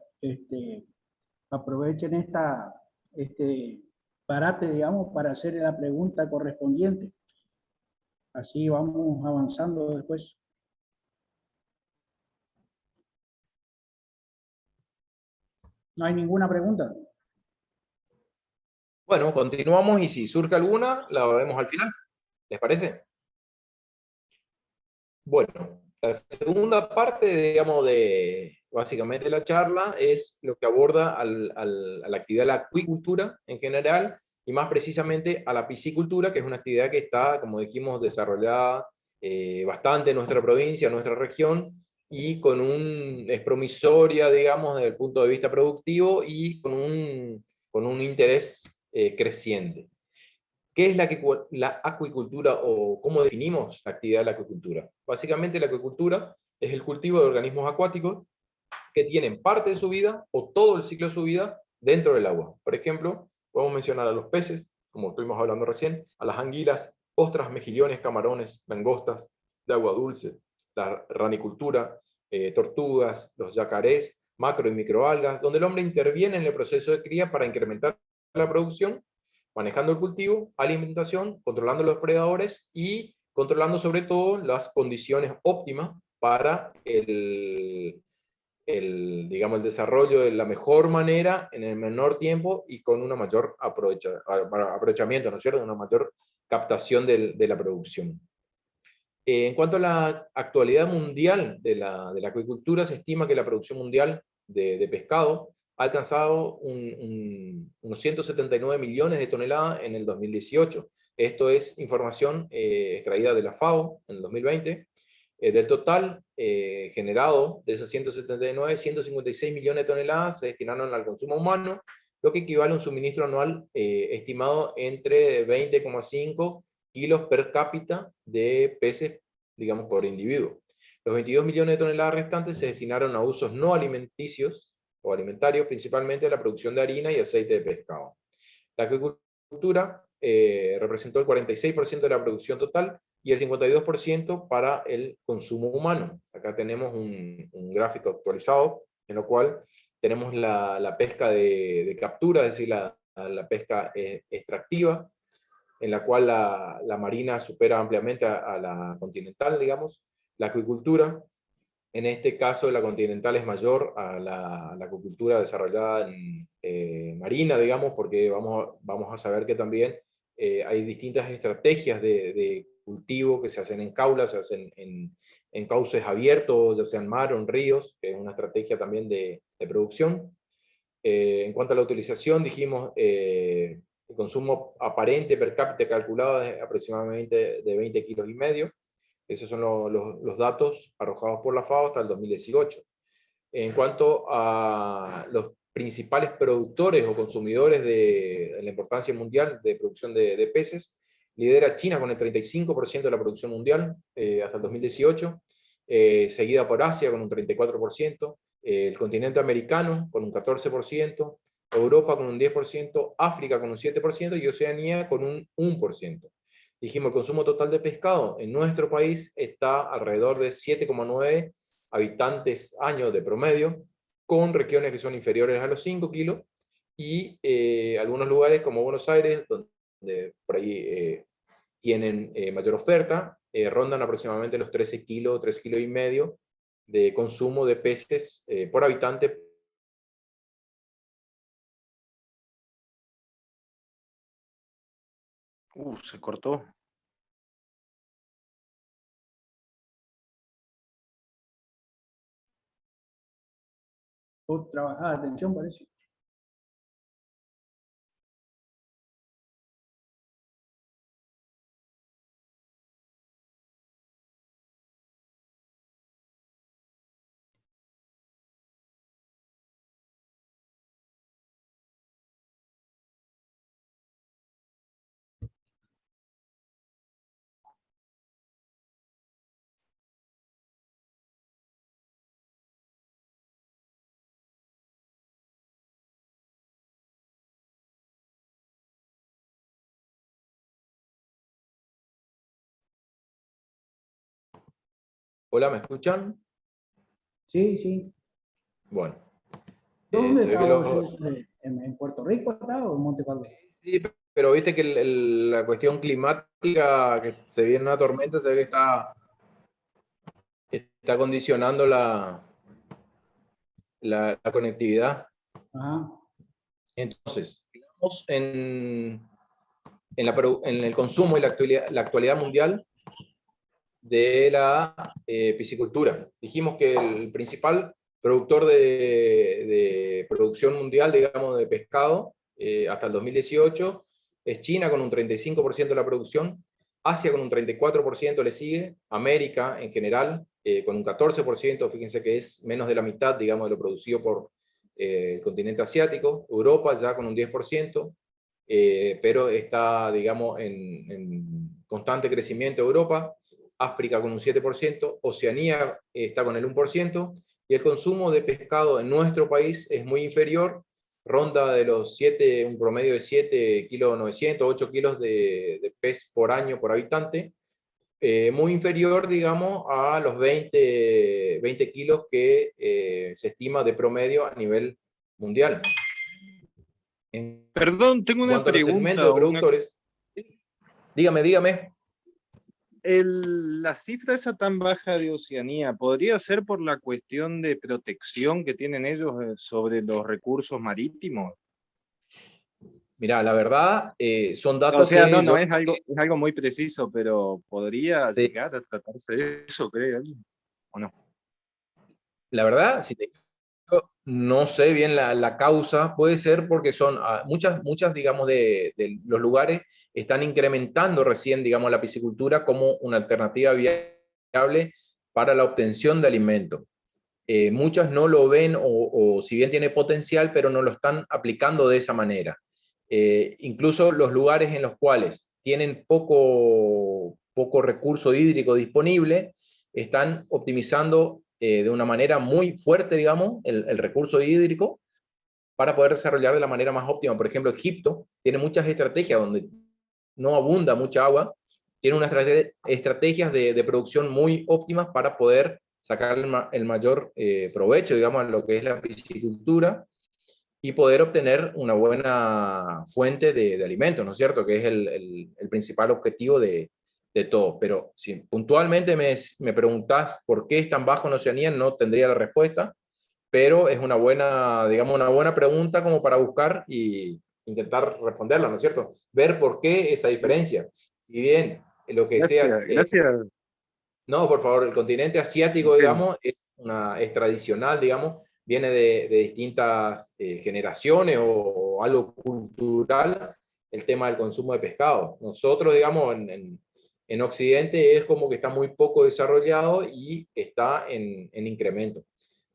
aprovechen este parate, digamos, para hacer la pregunta correspondiente. Así vamos avanzando después. ¿No hay ninguna pregunta? Bueno, continuamos y si surge alguna, la vemos al final. ¿Les parece? Bueno, la segunda parte, digamos, básicamente la charla es lo que aborda a la actividad de la acuicultura en general, y más precisamente a la piscicultura, que es una actividad que está, como dijimos, desarrollada bastante en nuestra provincia, en nuestra región, y es promisoria, digamos, desde el punto de vista productivo y con un interés creciente. ¿Qué es la acuicultura, o cómo definimos la actividad de la acuicultura? Básicamente la acuicultura es el cultivo de organismos acuáticos que tienen parte de su vida o todo el ciclo de su vida dentro del agua. Por ejemplo, podemos mencionar a los peces, como estuvimos hablando recién, a las anguilas, ostras, mejillones, camarones, langostas de agua dulce, la ranicultura, tortugas, los yacarés, macro y microalgas, donde el hombre interviene en el proceso de cría para incrementar la producción, manejando el cultivo, alimentación, controlando los predadores y controlando sobre todo las condiciones óptimas para digamos, digamos, el desarrollo de la mejor manera, en el menor tiempo y con una mayor aprovechamiento, ¿no es cierto? Una mayor captación de la producción. En cuanto a la actualidad mundial de la acuicultura, se estima que la producción mundial de pescado ha alcanzado unos 179 millones de toneladas en el 2018. Esto es información extraída de la FAO en el 2020. Del total generado de esas 179, 156 millones de toneladas se destinaron al consumo humano, lo que equivale a un suministro anual estimado entre 20,5 kilos per cápita de peces, digamos, por individuo. Los 22 millones de toneladas restantes se destinaron a usos no alimenticios o alimentarios, principalmente a la producción de harina y aceite de pescado. La acuicultura representó el 46% de la producción total y el 52% para el consumo humano. Acá tenemos un gráfico actualizado en lo cual tenemos la pesca de captura, es decir, la pesca extractiva, en la cual la marina supera ampliamente a la continental, digamos. La acuicultura, en este caso la continental es mayor a la acuicultura desarrollada en marina, digamos, porque vamos a saber que también hay distintas estrategias de cultivo que se hacen en caulas, se hacen en cauces abiertos, ya sea en mar o en ríos, que es una estrategia también de producción. En cuanto a la utilización, dijimos, el consumo aparente per cápita calculado es aproximadamente de 20 kilos y medio. Esos son los datos arrojados por la FAO hasta el 2018. En cuanto a los principales productores o consumidores de la importancia mundial de producción de peces, lidera China con el 35% de la producción mundial hasta el 2018, seguida por Asia con un 34%, el continente americano con un 14%, Europa con un 10%, África con un 7% y Oceanía con un 1%. Dijimos, el consumo total de pescado en nuestro país está alrededor de 7,9 habitantes año de promedio, con regiones que son inferiores a los 5 kilos, y algunos lugares como Buenos Aires, donde por ahí tienen mayor oferta, rondan aproximadamente los 13 kilos, 3 kilos y medio de consumo de peces por habitante. Se cortó. Otra bajada de tensión, parece. Hola, ¿me escuchan? Sí, sí. Bueno. ¿Dónde Se ve que estabas? ¿En Puerto Rico está o en Monte Carlo? Sí, pero viste que la cuestión climática, que se viene una tormenta, se ve que está condicionando la conectividad. Ajá. Entonces, digamos, en el consumo y la actualidad mundial de la piscicultura. Dijimos que el principal productor de producción mundial, digamos, de pescado, hasta el 2018, es China con un 35% de la producción, Asia con un 34% le sigue, América en general con un 14%, fíjense que es menos de la mitad, digamos, de lo producido por el continente asiático, Europa ya con un 10%, pero está, digamos, en constante crecimiento Europa, África con un 7%, Oceanía está con el 1%, y el consumo de pescado en nuestro país es muy inferior, ronda de los 7, un promedio de 7 kilos 900, 8 kilos de pez por año por habitante, muy inferior, digamos, a los 20 kilos que se estima de promedio a nivel mundial. Perdón, tengo una pregunta. Dígame. La cifra esa tan baja de Oceanía, ¿podría ser por la cuestión de protección que tienen ellos sobre los recursos marítimos? Mirá, la verdad, son O datos sea, que no yo... es algo muy preciso, pero podría Sí, llegar a tratarse de eso, creo, ¿o no? la verdad, si te digo, no sé bien la causa, puede ser porque son muchas, digamos, de los lugares están incrementando recién, digamos, la piscicultura como una alternativa viable para la obtención de alimentos. Muchas no lo ven o si bien tiene potencial, pero no lo están aplicando de esa manera. Incluso los lugares en los cuales tienen poco recurso hídrico disponible, están optimizando de una manera muy fuerte, digamos, el recurso hídrico para poder desarrollar de la manera más óptima. Por ejemplo, Egipto tiene muchas estrategias donde no abunda mucha agua, tiene unas estrategias de producción muy óptimas para poder sacar el mayor provecho, digamos, a lo que es la piscicultura y poder obtener una buena fuente de alimentos, ¿no es cierto? Que es el principal objetivo de todo. Pero si puntualmente me preguntás por qué es tan bajo en Oceanía, no tendría la respuesta, pero es una buena, digamos, una buena pregunta como para buscar y intentar responderla, ¿no es cierto? Ver por qué esa diferencia. Si bien lo que sea... Gracias, gracias. no, por favor, el continente asiático, digamos, es tradicional, digamos, viene de distintas generaciones o algo cultural, el tema del consumo de pescado. Nosotros, digamos, en Occidente es como que está muy poco desarrollado y está en incremento.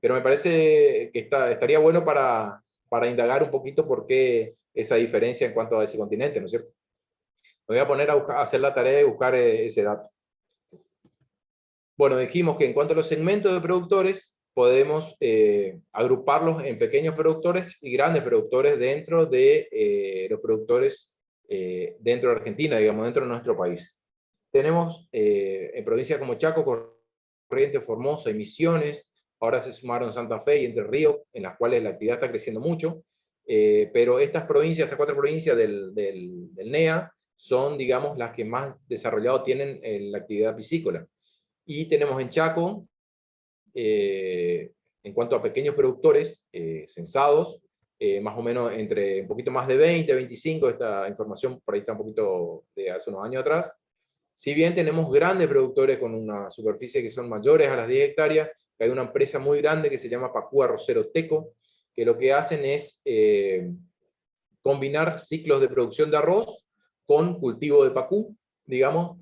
Pero me parece que estaría bueno para indagar un poquito por qué esa diferencia en cuanto a ese continente, ¿no es cierto? Me voy a poner a hacer la tarea de buscar ese dato. Bueno, dijimos que en cuanto a los segmentos de productores, podemos agruparlos en pequeños productores y grandes productores dentro de los productores dentro de Argentina, digamos, dentro de nuestro país. Tenemos en provincias como Chaco, Corrientes, Formosa y Misiones, ahora se sumaron Santa Fe y Entre Ríos, en las cuales la actividad está creciendo mucho, pero estas cuatro provincias del NEA, son, digamos, las que más desarrollado tienen la actividad piscícola. Y tenemos en Chaco, en cuanto a pequeños productores censados, más o menos entre un poquito más de 20, 25, esta información por ahí está un poquito de hace unos años atrás. Si bien tenemos grandes productores con una superficie que son mayores a las 10 hectáreas, hay una empresa muy grande que se llama Pacú Arrocero Teco, que lo que hacen es combinar ciclos de producción de arroz con cultivo de pacú, digamos,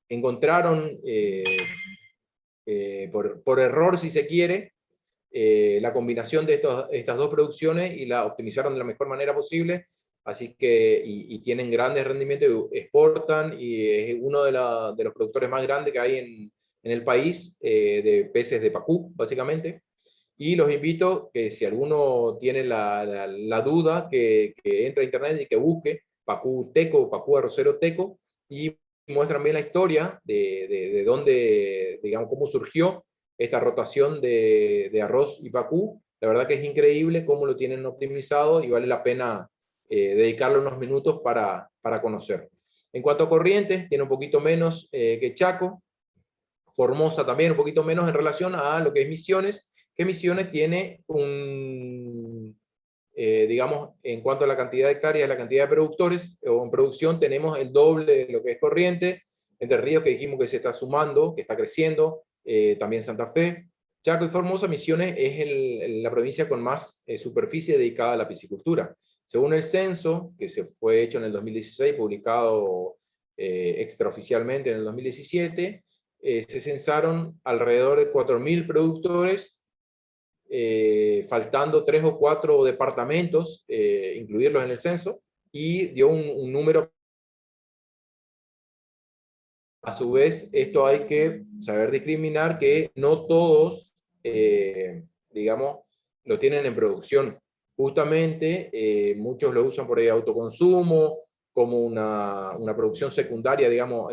encontraron, por error si se quiere, la combinación de estas dos producciones y la optimizaron de la mejor manera posible, así que, y tienen grandes rendimientos, exportan, y es uno de los productores más grandes que hay en el país, de peces de pacú, básicamente. Y los invito que si alguno tiene la duda, que entre a internet y que busque Pacú Teco, Pacú Arrocero Teco, y muestran bien la historia de dónde, digamos, cómo surgió esta rotación de arroz y pacú. La verdad que es increíble cómo lo tienen optimizado y vale la pena dedicarle unos minutos para conocer. En cuanto a Corrientes, tiene un poquito menos que Chaco. Formosa también un poquito menos en relación a lo que es Misiones, que Misiones tiene digamos, en cuanto a la cantidad de hectáreas, la cantidad de productores, o en producción tenemos el doble de lo que es Corrientes. Entre Ríos, que dijimos que se está sumando, que está creciendo, también Santa Fe. Chaco y Formosa, Misiones es la provincia con más superficie dedicada a la piscicultura. Según el censo, que se fue hecho en el 2016, publicado extraoficialmente en el 2017, se censaron alrededor de 4.000 productores, faltando 3 o 4 departamentos, incluirlos en el censo, y dio un número. A su vez, esto hay que saber discriminar que no todos, digamos, lo tienen en producción. Justamente, muchos lo usan por ahí autoconsumo, como una producción secundaria, digamos,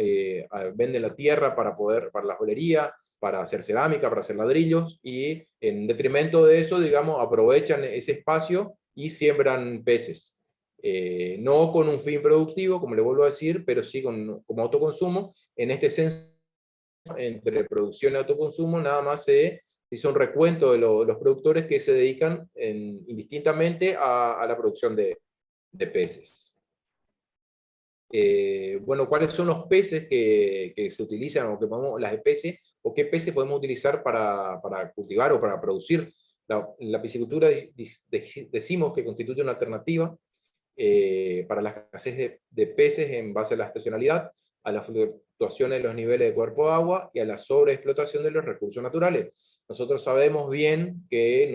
venden la tierra para la joyería, para hacer cerámica, para hacer ladrillos, y en detrimento de eso, digamos, aprovechan ese espacio y siembran peces. no con un fin productivo, como le vuelvo a decir, pero sí como autoconsumo. En este censo, entre producción y autoconsumo, nada más se hizo un recuento de los productores que se dedican indistintamente a la producción de peces. Bueno, ¿cuáles son los peces que se utilizan, o que las especies, o qué peces podemos utilizar para cultivar o para producir? La piscicultura decimos que constituye una alternativa para la escasez de peces en base a la estacionalidad, a las fluctuaciones de los niveles de cuerpo de agua y a la sobreexplotación de los recursos naturales. Nosotros sabemos bien que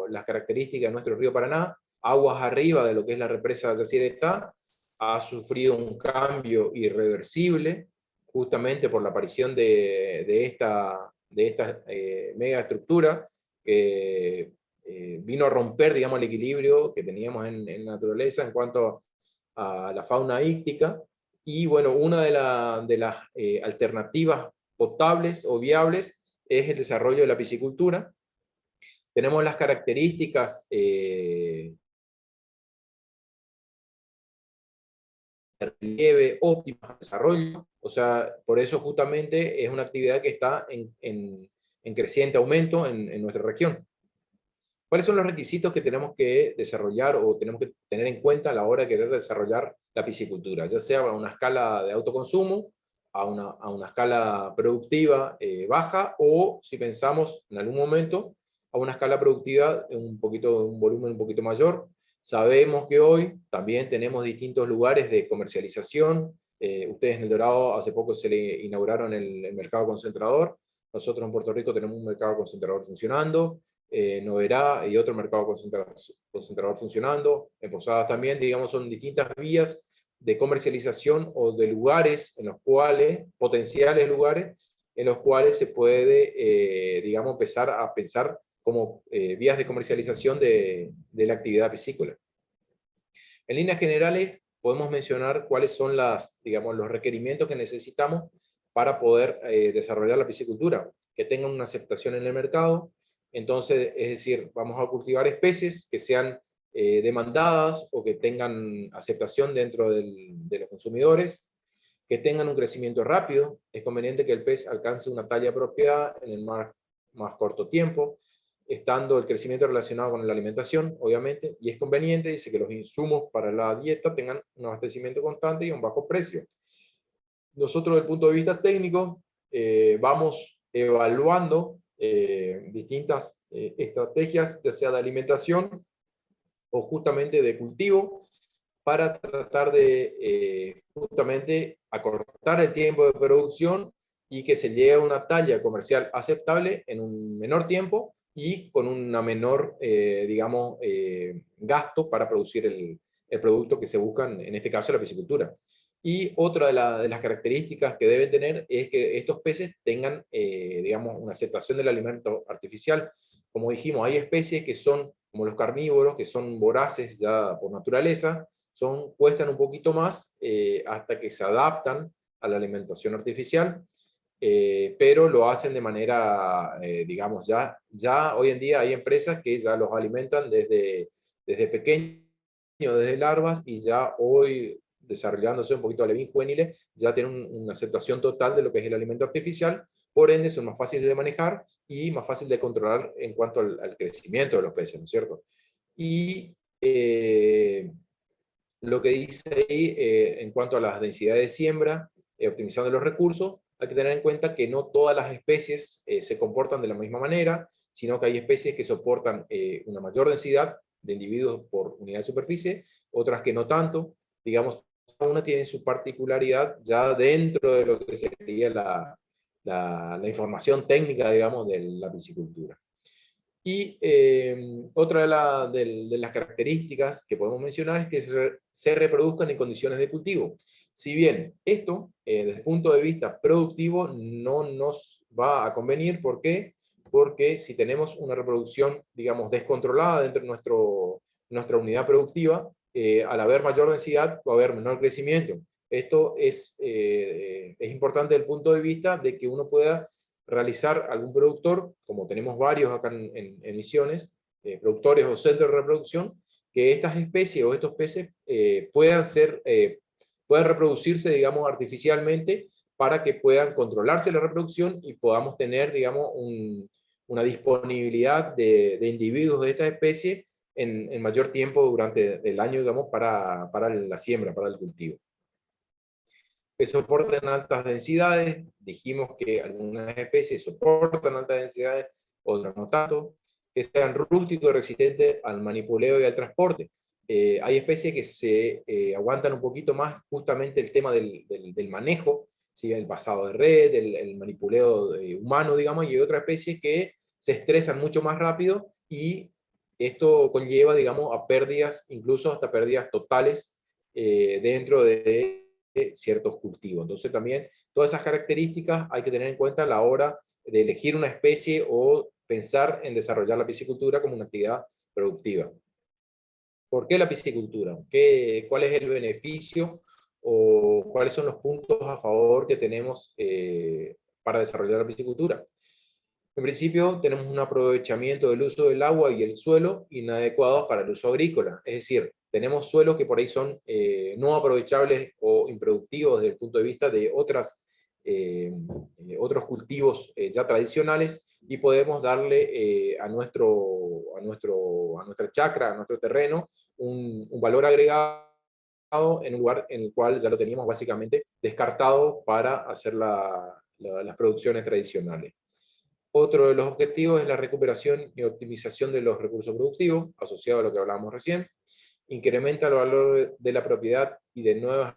las características de nuestro río Paraná, aguas arriba de lo que es la represa de Yacyretá, ha sufrido un cambio irreversible, justamente por la aparición de esta mega estructura que vino a romper, digamos, el equilibrio que teníamos en la naturaleza en cuanto a la fauna íctica. Y bueno, una de las alternativas potables o viables es el desarrollo de la piscicultura. Tenemos las características relieve óptima de desarrollo, o sea, por eso justamente es una actividad que está en creciente aumento en nuestra región. ¿Cuáles son los requisitos que tenemos que desarrollar o tenemos que tener en cuenta a la hora de querer desarrollar la piscicultura? Ya sea a una escala de autoconsumo, a una escala productiva baja, o si pensamos en algún momento a una escala productiva un volumen un poquito mayor. Sabemos que hoy también tenemos distintos lugares de comercialización. Ustedes en El Dorado hace poco se le inauguraron el mercado concentrador. Nosotros en Puerto Rico tenemos un mercado concentrador funcionando. Noverá y otro mercado concentrador funcionando. En Posadas también, digamos, son distintas vías de comercialización o de lugares en los cuales, potenciales lugares, en los cuales se puede, digamos, empezar a pensar como vías de comercialización de la actividad piscícola. En líneas generales, podemos mencionar cuáles son digamos, los requerimientos que necesitamos para poder desarrollar la piscicultura, que tengan una aceptación en el mercado. Entonces, es decir, vamos a cultivar especies que sean demandadas o que tengan aceptación dentro de los consumidores, que tengan un crecimiento rápido. Es conveniente que el pez alcance una talla apropiada en el más corto tiempo, estando el crecimiento relacionado con la alimentación, obviamente, y es conveniente, dice, que los insumos para la dieta tengan un abastecimiento constante y un bajo precio. Nosotros, desde el punto de vista técnico, vamos evaluando distintas estrategias, ya sea de alimentación o justamente de cultivo, para tratar de justamente acortar el tiempo de producción y que se llegue a una talla comercial aceptable en un menor tiempo y con una menor, digamos, gasto para producir el producto que se busca, en este caso la piscicultura. Y otra de las características que deben tener es que estos peces tengan, digamos, una aceptación del alimento artificial. Como dijimos, hay especies que son, como los carnívoros, que son voraces ya por naturaleza, cuestan un poquito más hasta que se adaptan a la alimentación artificial, pero lo hacen de manera, digamos, ya hoy en día hay empresas que ya los alimentan desde pequeños, desde larvas, y ya hoy, desarrollándose un poquito alevín juveniles, ya tienen una aceptación total de lo que es el alimento artificial, por ende son más fáciles de manejar y más fácil de controlar en cuanto al crecimiento de los peces, ¿no es cierto? Y lo que dice ahí en cuanto a las densidades de siembra, optimizando los recursos, hay que tener en cuenta que no todas las especies se comportan de la misma manera, sino que hay especies que soportan una mayor densidad de individuos por unidad de superficie, otras que no tanto. Digamos, cada una tiene su particularidad ya dentro de lo que sería la información técnica, digamos, de la piscicultura. Y otra de las características que podemos mencionar es que se reproduzcan en condiciones de cultivo. Si bien esto, desde el punto de vista productivo, no nos va a convenir. ¿Por qué? Porque si tenemos una reproducción, digamos, descontrolada dentro de nuestra unidad productiva, al haber mayor densidad va a haber menor crecimiento. Esto es importante desde el punto de vista de que uno pueda realizar algún productor, como tenemos varios acá en Misiones, productores o centros de reproducción, que estas especies o estos peces puedan reproducirse, digamos, artificialmente, para que puedan controlarse la reproducción y podamos tener, digamos, una disponibilidad de individuos de esta especie en mayor tiempo durante el año, digamos, para la siembra, para el cultivo. Que soporten altas densidades, dijimos que algunas especies soportan altas densidades, otras no tanto, que sean rústicos y resistentes al manipuleo y al transporte. Hay especies que se aguantan un poquito más justamente el tema del manejo, ¿sí? El pasado de red, el manipuleo humano, digamos, y hay otras especies que se estresan mucho más rápido y esto conlleva, digamos, a pérdidas, incluso hasta pérdidas totales dentro de ciertos cultivos. Entonces también todas esas características hay que tener en cuenta a la hora de elegir una especie o pensar en desarrollar la piscicultura como una actividad productiva. ¿Por qué la piscicultura? ¿Cuál es el beneficio o cuáles son los puntos a favor que tenemos para desarrollar la piscicultura? En principio, tenemos un aprovechamiento del uso del agua y el suelo inadecuados para el uso agrícola. Es decir, tenemos suelos que por ahí son no aprovechables o improductivos desde el punto de vista de otros cultivos ya tradicionales, y podemos darle a nuestra chacra, a nuestro terreno, un valor agregado en un lugar en el cual ya lo teníamos básicamente descartado para hacer las producciones tradicionales. Otro de los objetivos es la recuperación y optimización de los recursos productivos, asociado a lo que hablábamos recién. Incrementa el valor de la propiedad y de nuevas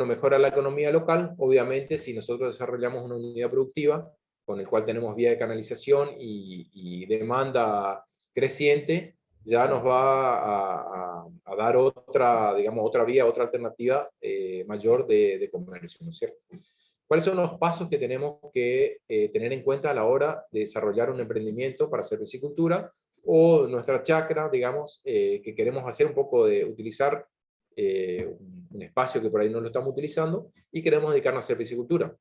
mejora la economía local, obviamente, si nosotros desarrollamos una unidad productiva con el cual tenemos vía de canalización y demanda creciente, ya nos va a dar otra, digamos, otra vía, otra alternativa mayor de comercio, ¿no es cierto? ¿Cuáles son los pasos que tenemos que tener en cuenta a la hora de desarrollar un emprendimiento para hacer piscicultura o nuestra chacra, digamos, que queremos hacer un poco de utilizar un espacio que por ahí no lo estamos utilizando y queremos dedicarnos a hacer piscicultura?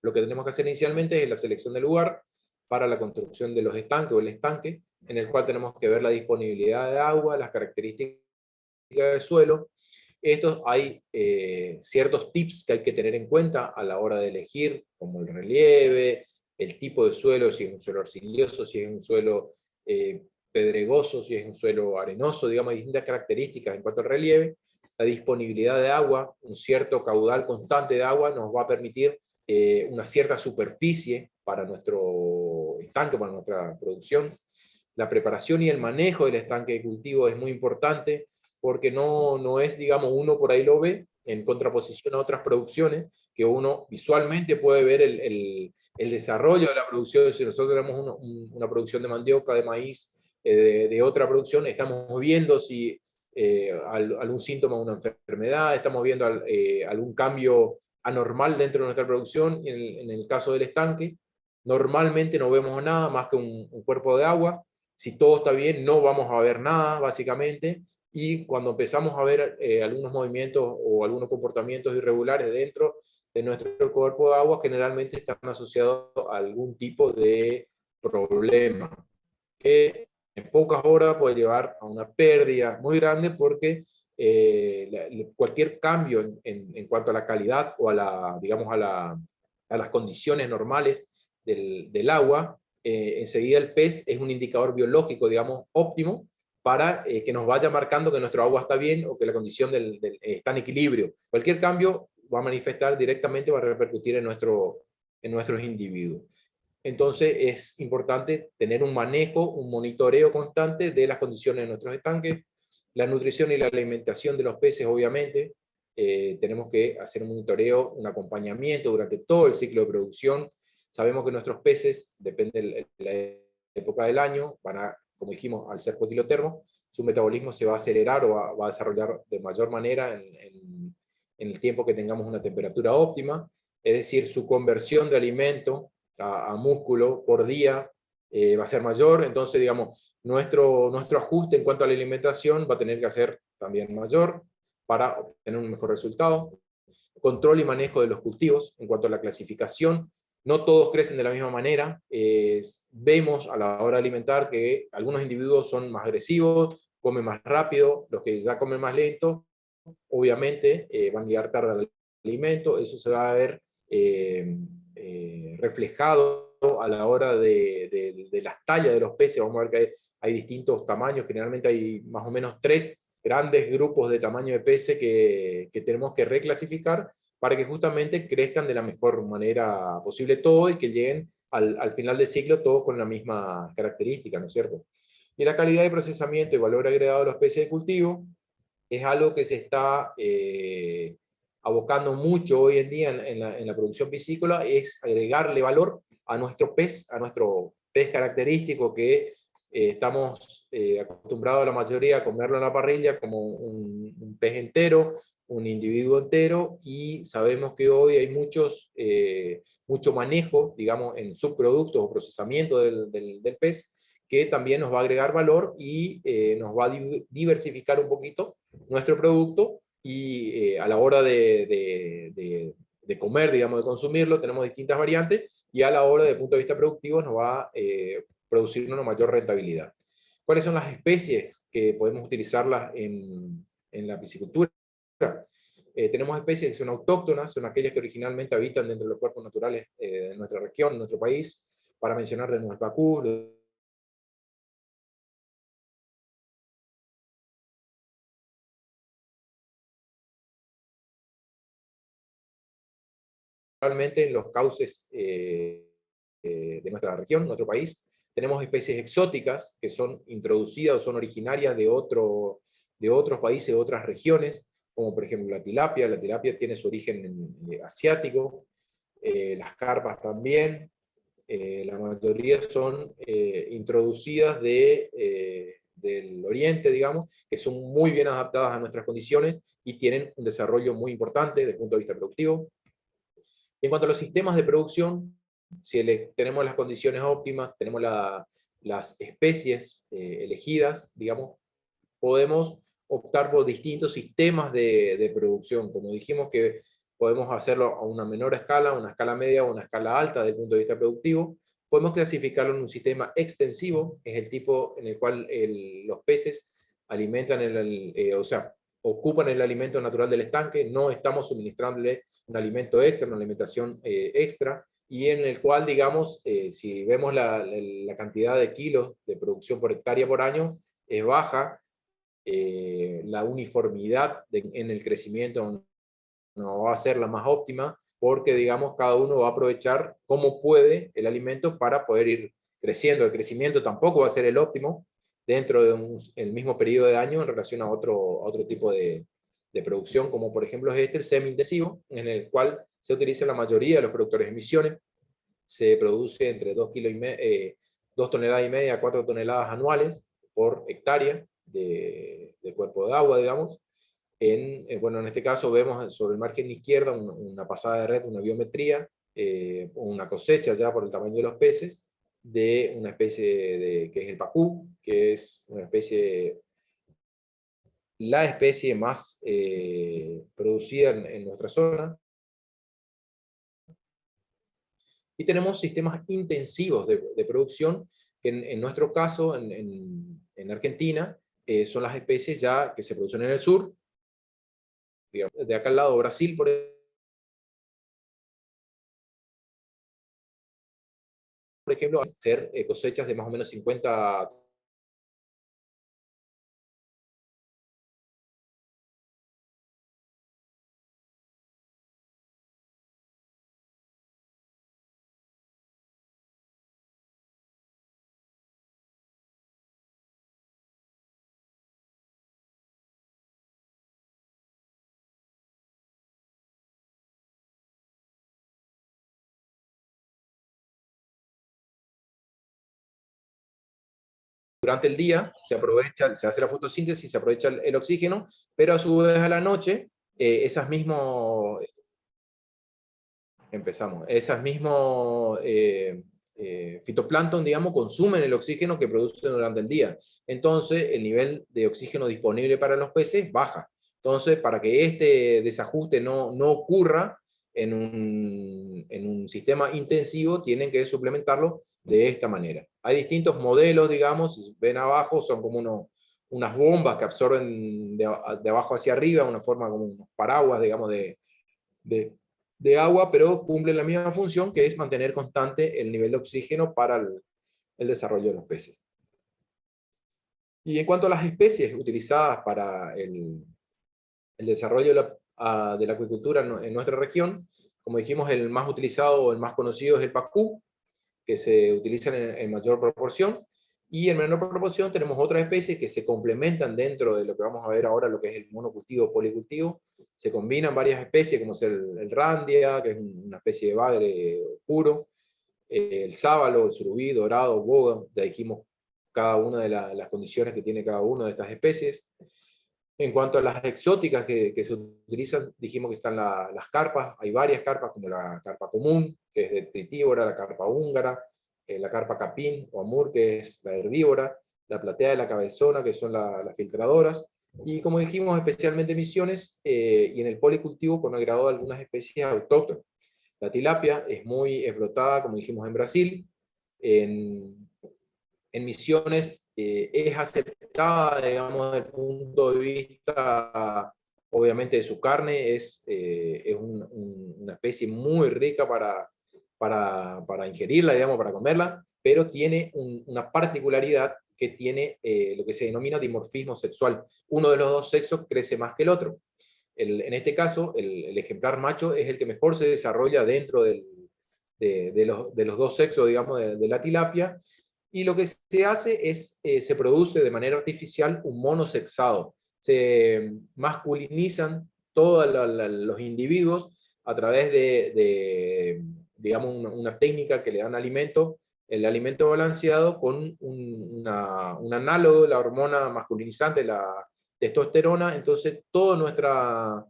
Lo que tenemos que hacer inicialmente es la selección del lugar para la construcción de los estanques o el estanque, en el cual tenemos que ver la disponibilidad de agua, las características del suelo. Estos hay ciertos tips que hay que tener en cuenta a la hora de elegir, como el relieve, el tipo de suelo, si es un suelo arcilloso, si es un suelo pedregoso, si es un suelo arenoso, digamos, hay distintas características en cuanto al relieve. La disponibilidad de agua, un cierto caudal constante de agua nos va a permitir una cierta superficie para nuestro estanque, para nuestra producción. La preparación y el manejo del estanque de cultivo es muy importante, porque no es, digamos, uno por ahí lo ve, en contraposición a otras producciones, que uno visualmente puede ver el desarrollo de la producción. Si nosotros tenemos una producción de mandioca, de maíz, de otra producción, estamos viendo si algún síntoma de una enfermedad, estamos viendo algún cambio anormal dentro de nuestra producción. En el caso del estanque, normalmente no vemos nada más que un cuerpo de agua. Si todo está bien, no vamos a ver nada, básicamente. Y cuando empezamos a ver algunos movimientos o algunos comportamientos irregulares dentro de nuestro cuerpo de agua, generalmente están asociados a algún tipo de problema, que en pocas horas puede llevar a una pérdida muy grande, porque cualquier cambio en cuanto a la calidad o digamos, a las condiciones normales del agua, enseguida el pez es un indicador biológico, digamos, óptimo, para que nos vaya marcando que nuestro agua está bien o que la condición está en equilibrio. Cualquier cambio va a manifestar directamente, va a repercutir en nuestros individuos. Entonces es importante tener un manejo, un monitoreo constante de las condiciones de nuestros estanques, la nutrición y la alimentación de los peces, obviamente. Tenemos que hacer un monitoreo, un acompañamiento durante todo el ciclo de producción. Sabemos que nuestros peces, depende de la época del año, como dijimos, al ser cotilotermos, su metabolismo se va a acelerar o va a desarrollar de mayor manera en el tiempo que tengamos una temperatura óptima. Es decir, su conversión de alimento a músculo por día va a ser mayor, entonces, digamos, nuestro ajuste en cuanto a la alimentación va a tener que ser también mayor para obtener un mejor resultado. Control y manejo de los cultivos, en cuanto a la clasificación, no todos crecen de la misma manera, vemos a la hora de alimentar que algunos individuos son más agresivos, comen más rápido, los que ya comen más lento, obviamente van a llegar tarde al alimento, eso se va a ver reflejado a la hora de las tallas de los peces. Vamos a ver que hay distintos tamaños, generalmente hay más o menos 3 grandes grupos de tamaño de peces que tenemos que reclasificar para que justamente crezcan de la mejor manera posible todo y que lleguen al final del ciclo todos con la misma característica, ¿no es cierto? Y la calidad de procesamiento y valor agregado de los peces de cultivo es algo que se está abocando mucho hoy en día en la producción piscícola, es agregarle valor a nuestro pez característico que estamos acostumbrados la mayoría a comerlo en la parrilla como un pez entero, un individuo entero, y sabemos que hoy hay mucho manejo, digamos, en subproductos o procesamiento del pez, que también nos va a agregar valor y nos va a diversificar un poquito nuestro producto, y a la hora de comer, digamos, de consumirlo, tenemos distintas variantes, y a la hora, desde el punto de vista productivo, nos va a producir una mayor rentabilidad. ¿Cuáles son las especies que podemos utilizarlas en la piscicultura? Tenemos especies que son autóctonas, son aquellas que originalmente habitan dentro de los cuerpos naturales de nuestra región, de nuestro país, para mencionar de los pacús, realmente en los cauces de nuestra región, nuestro país. Tenemos especies exóticas que son introducidas o son originarias de otros países, de otras regiones, como por ejemplo la tilapia. La tilapia tiene su origen asiático, las carpas también. La mayoría son introducidas del oriente, digamos, que son muy bien adaptadas a nuestras condiciones y tienen un desarrollo muy importante desde el punto de vista productivo. En cuanto a los sistemas de producción, si tenemos las condiciones óptimas, tenemos las especies elegidas, digamos, podemos optar por distintos sistemas de producción. Como dijimos que podemos hacerlo a una menor escala, una escala media o una escala alta desde el punto de vista productivo. Podemos clasificarlo en un sistema extensivo, es el tipo en el cual los peces alimentan, o sea, ocupan el alimento natural del estanque, no estamos suministrándole un alimento extra, una alimentación extra, y en el cual, digamos, si vemos la cantidad de kilos de producción por hectárea por año, es baja, la uniformidad en el crecimiento no va a ser la más óptima, porque, digamos, cada uno va a aprovechar como puede el alimento para poder ir creciendo. El crecimiento tampoco va a ser el óptimo dentro de el mismo periodo de año en relación a otro tipo de producción, como por ejemplo es el semi-intensivo, en el cual se utiliza la mayoría de los productores de emisiones. Se produce entre 2 toneladas y media a 4 toneladas anuales por hectárea de cuerpo de agua, digamos. Bueno, en este caso vemos sobre el margen izquierdo una pasada de red, una biometría, una cosecha ya por el tamaño de los peces, de una especie que es el pacú, que es una especie, la especie más producida en nuestra zona. Y tenemos sistemas intensivos de producción, que en nuestro caso, en Argentina, son las especies ya que se producen en el sur, digamos, de acá al lado Brasil, por ejemplo, van a ser cosechas de más o menos 50 durante el día, se hace la fotosíntesis, se aprovecha el oxígeno, pero a su vez a la noche, esas mismas fitoplancton, digamos, consumen el oxígeno que producen durante el día. Entonces, el nivel de oxígeno disponible para los peces baja. Entonces, para que este desajuste no ocurra en un sistema intensivo, tienen que suplementarlo de esta manera. Hay distintos modelos, digamos, si ven abajo, son como unas bombas que absorben de abajo hacia arriba, una forma como unos paraguas, digamos, de agua, pero cumplen la misma función, que es mantener constante el nivel de oxígeno para el desarrollo de los peces. Y en cuanto a las especies utilizadas para el desarrollo de la acuicultura en nuestra región, como dijimos, el más utilizado o el más conocido es el pacú, que se utilizan en mayor proporción, y en menor proporción tenemos otras especies que se complementan dentro de lo que vamos a ver ahora, lo que es el monocultivo o policultivo. Se combinan varias especies, como es el randia, que es una especie de bagre puro, el sábalo, el surubí, dorado, boga, ya dijimos cada una de las condiciones que tiene cada una de estas especies. En cuanto a las exóticas que se utilizan, dijimos que están las carpas. Hay varias carpas, como la carpa común, que es detritívora, la carpa húngara, la carpa capín o amur, que es la herbívora, la platea de la cabezona, que son las filtradoras, y como dijimos, especialmente en Misiones, y en el policultivo con agregado de algunas especies autóctonas. La tilapia es muy explotada, como dijimos, en Brasil. En Misiones es aceptada, digamos, desde el punto de vista, obviamente, de su carne. Es una especie muy rica para ingerirla, digamos, para comerla, pero tiene una particularidad que tiene lo que se denomina dimorfismo sexual. Uno de los dos sexos crece más que el otro. En este caso, el ejemplar macho es el que mejor se desarrolla dentro de los dos sexos, digamos, de la tilapia, y lo que se hace es, se produce de manera artificial un mono sexado. Se masculinizan todos los individuos a través digamos, una técnica que le dan alimento, el alimento balanceado con un análogo de la hormona masculinizante, la testosterona. Entonces toda nuestra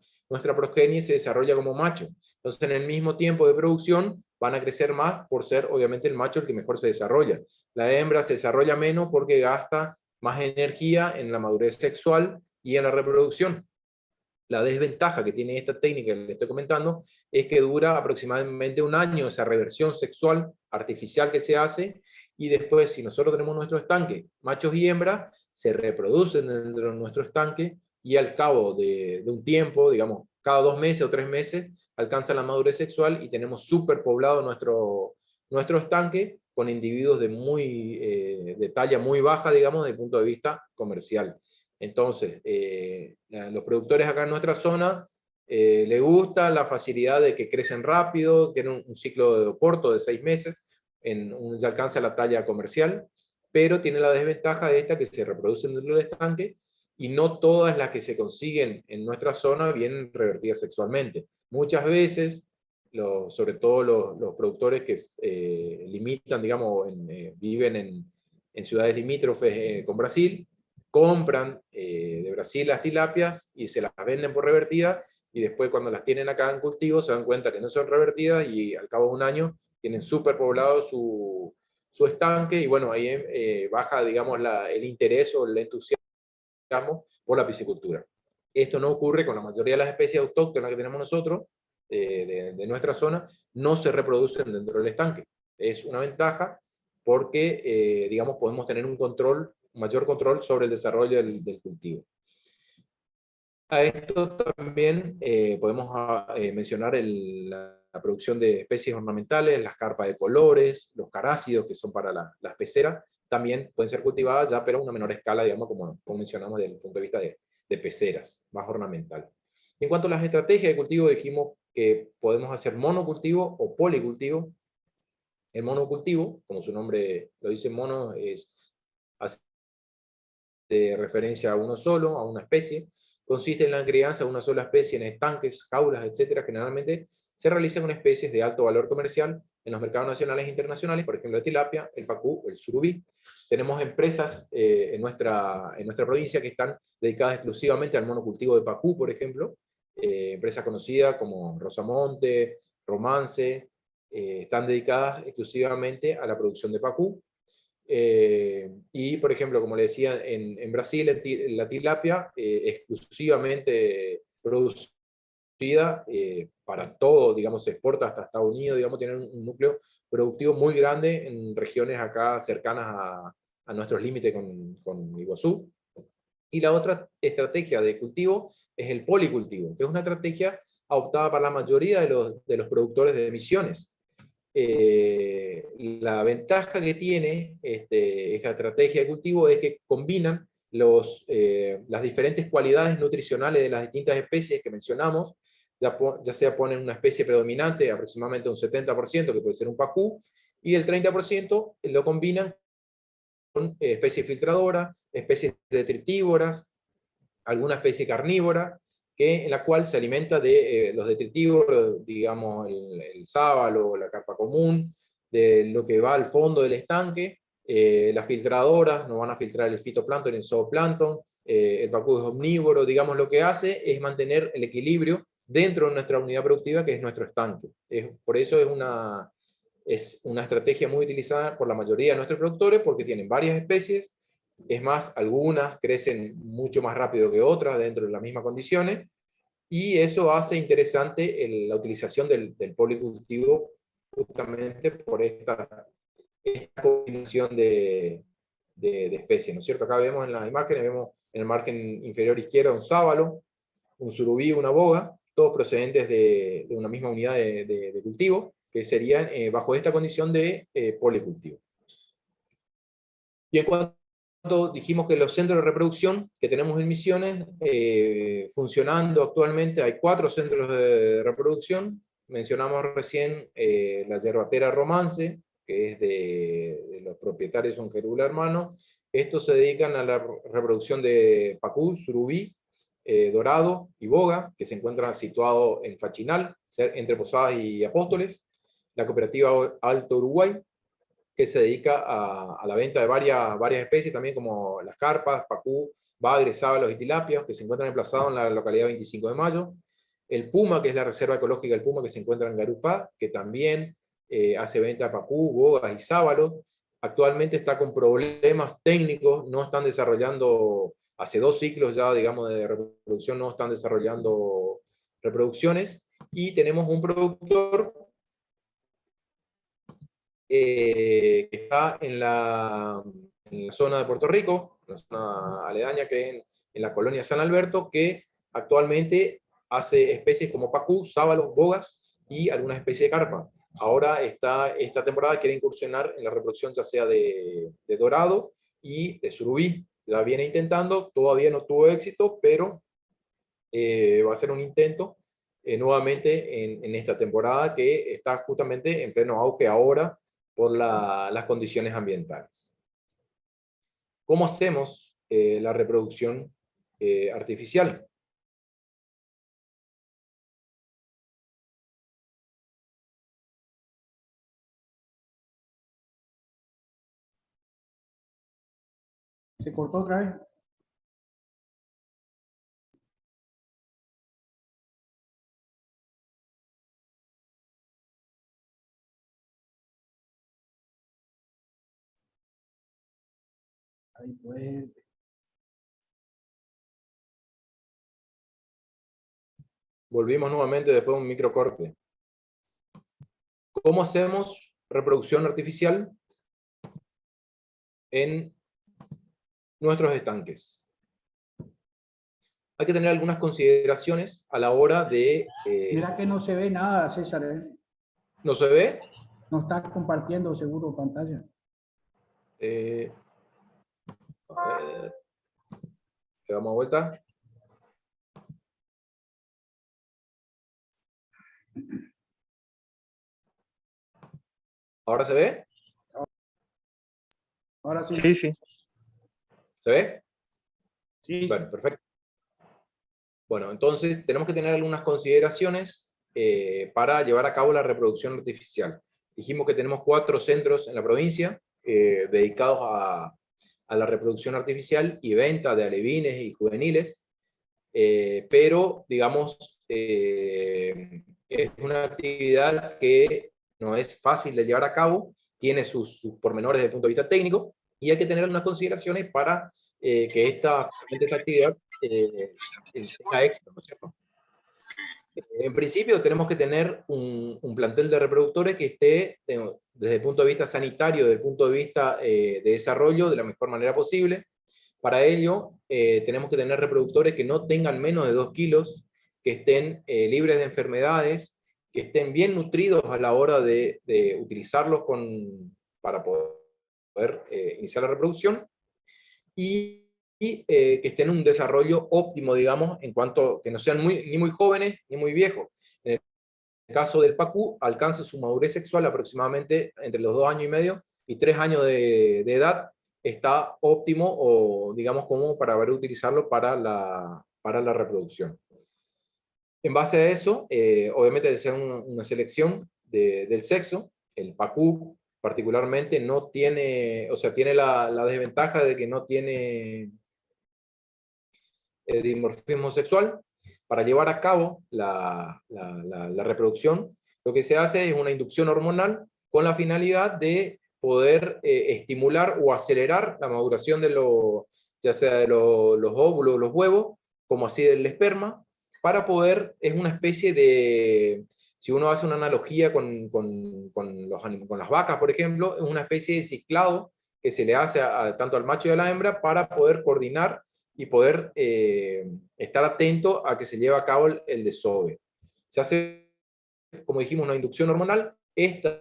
progenie se desarrolla como macho. Entonces en el mismo tiempo de producción van a crecer más por ser obviamente el macho el que mejor se desarrolla. La hembra se desarrolla menos porque gasta más energía en la madurez sexual y en la reproducción. La desventaja que tiene esta técnica que les estoy comentando es que dura aproximadamente un año esa reversión sexual artificial que se hace, y después, si nosotros tenemos nuestro estanque, machos y hembras, se reproducen dentro de nuestro estanque, y al cabo de un tiempo, digamos, cada 2 meses o 3 meses, alcanza la madurez sexual y tenemos superpoblado nuestro estanque con individuos de talla muy baja, digamos, desde el punto de vista comercial. Entonces, los productores acá en nuestra zona les gusta la facilidad de que crecen rápido, tienen un ciclo corto de 6 meses, ya alcanza la talla comercial, pero tiene la desventaja de esta que se reproducen dentro del estanque, y no todas las que se consiguen en nuestra zona vienen revertidas sexualmente. Muchas veces, sobre todo los productores que limitan, digamos, viven en ciudades limítrofes con Brasil, compran de Brasil las tilapias y se las venden por revertidas, y después cuando las tienen acá en cultivo se dan cuenta que no son revertidas, y al cabo de un año tienen superpoblado su estanque, y bueno, ahí baja, digamos, el interés o el entusiasmo por la piscicultura. Esto no ocurre con la mayoría de las especies autóctonas que tenemos nosotros, de nuestra zona, no se reproducen dentro del estanque. Es una ventaja porque, digamos, podemos tener un mayor control sobre el desarrollo del cultivo. A esto también podemos mencionar la producción de especies ornamentales, las carpas de colores, los carácidos, que son para las peceras, también pueden ser cultivadas ya, pero a una menor escala, digamos, como mencionamos desde el punto de vista de peceras, más ornamental. En cuanto a las estrategias de cultivo, dijimos que podemos hacer monocultivo o policultivo. El monocultivo, como su nombre lo dice, mono, hace referencia a uno solo, a una especie. Consiste en la crianza de una sola especie en estanques, jaulas, etc. Generalmente se realiza con especies de alto valor comercial en los mercados nacionales e internacionales, por ejemplo, la tilapia, el pacú o el surubí. Tenemos empresas en nuestra provincia que están dedicadas exclusivamente al monocultivo de pacú, por ejemplo, empresas conocidas como Rosamonte, Romance, están dedicadas exclusivamente a la producción de pacú. Y, por ejemplo, como le decía, en Brasil la tilapia exclusivamente producida para todo, digamos, se exporta hasta Estados Unidos, digamos, tienen un núcleo productivo muy grande en regiones acá cercanas a nuestros límites con Iguazú. Y la otra estrategia de cultivo es el policultivo, que es una estrategia adoptada para la mayoría de los productores de emisiones. La ventaja que tiene esta estrategia de cultivo es que combinan las diferentes cualidades nutricionales de las distintas especies que mencionamos, ya sea ponen una especie predominante, aproximadamente un 70%, que puede ser un pacú, y el 30% lo combinan con especies filtradoras, especies detritívoras, alguna especie carnívora, en la cual se alimenta de los detritívoros, digamos el sábalo, la carpa común, de lo que va al fondo del estanque. Las filtradoras no van a filtrar el fitoplancton y el zooplancton. El pacú es omnívoro, digamos, lo que hace es mantener el equilibrio dentro de nuestra unidad productiva, que es nuestro estanque. Por eso es una estrategia muy utilizada por la mayoría de nuestros productores, porque tienen varias especies. Es más, algunas crecen mucho más rápido que otras dentro de las mismas condiciones, y eso hace interesante la utilización del policultivo justamente por esta combinación de especies, ¿no es cierto? Acá vemos en las imágenes, vemos en el margen inferior izquierdo un sábalo, un surubí, una boga, todos procedentes de una misma unidad de cultivo, que serían bajo esta condición de policultivo. Y en cuanto dijimos que los centros de reproducción que tenemos en Misiones, funcionando actualmente, hay 4 centros de reproducción. Mencionamos recién la yerbatera Romance, que es de los propietarios, son Querula Hermano. Estos se dedican a la reproducción de pacú, surubí, dorado y boga, que se encuentran situados en Fachinal, entre Posadas y Apóstoles. La cooperativa Alto Uruguay, que se dedica a la venta de varias especies, también como las carpas, pacú, bagres, sábalos y tilapias, que se encuentran emplazados en la localidad 25 de Mayo. El Puma, que es la reserva ecológica del Puma, que se encuentra en Garupá, que también hace venta de pacú, bogas y sábalos. Actualmente está con problemas técnicos, no están desarrollando, hace 2 ciclos ya, digamos, de reproducción, no están desarrollando reproducciones. Y tenemos un productor que está en la zona de Puerto Rico, en la zona aledaña, que es en la colonia San Alberto, que actualmente hace especies como pacú, sábalos, bogas y algunas especies de carpa. Ahora esta temporada quiere incursionar en la reproducción ya sea de dorado y de surubí. Ya viene intentando, todavía no tuvo éxito, pero va a ser un intento nuevamente en esta temporada, que está justamente en pleno auge ahora por las condiciones ambientales. ¿Cómo hacemos la reproducción artificial? ¿Se cortó otra vez? Ahí pues. Volvimos nuevamente después de un microcorte. ¿Cómo hacemos reproducción artificial en nuestros estanques? Hay que tener algunas consideraciones a la hora de... Mira que no se ve nada, César, ¿eh? ¿No se ve? No estás compartiendo seguro pantalla. A ver. Le damos vuelta. ¿Ahora se ve? Ahora sí. Sí, sí. ¿Se ve? Sí. Bueno, perfecto. Bueno, entonces tenemos que tener algunas consideraciones para llevar a cabo la reproducción artificial. Dijimos que tenemos 4 centros en la provincia dedicados a la reproducción artificial y venta de alevines y juveniles, pero, digamos, es una actividad que no es fácil de llevar a cabo, tiene sus pormenores desde el punto de vista técnico, y hay que tener unas consideraciones para que esta actividad tenga éxito, ¿no es cierto? En principio tenemos que tener un plantel de reproductores que esté, desde el punto de vista sanitario, desde el punto de vista de desarrollo, de la mejor manera posible. Para ello, tenemos que tener reproductores que no tengan menos de 2 kilos, que estén libres de enfermedades, que estén bien nutridos a la hora de utilizarlos para poder iniciar la reproducción, y que estén en un desarrollo óptimo, digamos, en cuanto que no sean ni muy jóvenes ni muy viejos. En el caso del pacú, alcanza su madurez sexual aproximadamente entre los 2 años y medio y 3 años de edad, está óptimo, o digamos como para poder utilizarlo para la reproducción. En base a eso, obviamente debe ser una selección del sexo. El pacú particularmente no tiene, o sea, tiene la desventaja de que no tiene dimorfismo sexual. Para llevar a cabo la reproducción, lo que se hace es una inducción hormonal con la finalidad de poder estimular o acelerar la maduración de ya sea de los óvulos, los huevos, como así del esperma, para poder, es una especie de, si uno hace una analogía con las vacas, por ejemplo, es una especie de ciclado que se le hace tanto al macho y a la hembra para poder coordinar y poder estar atento a que se lleve a cabo el desove. Se hace, como dijimos, una inducción hormonal. Estas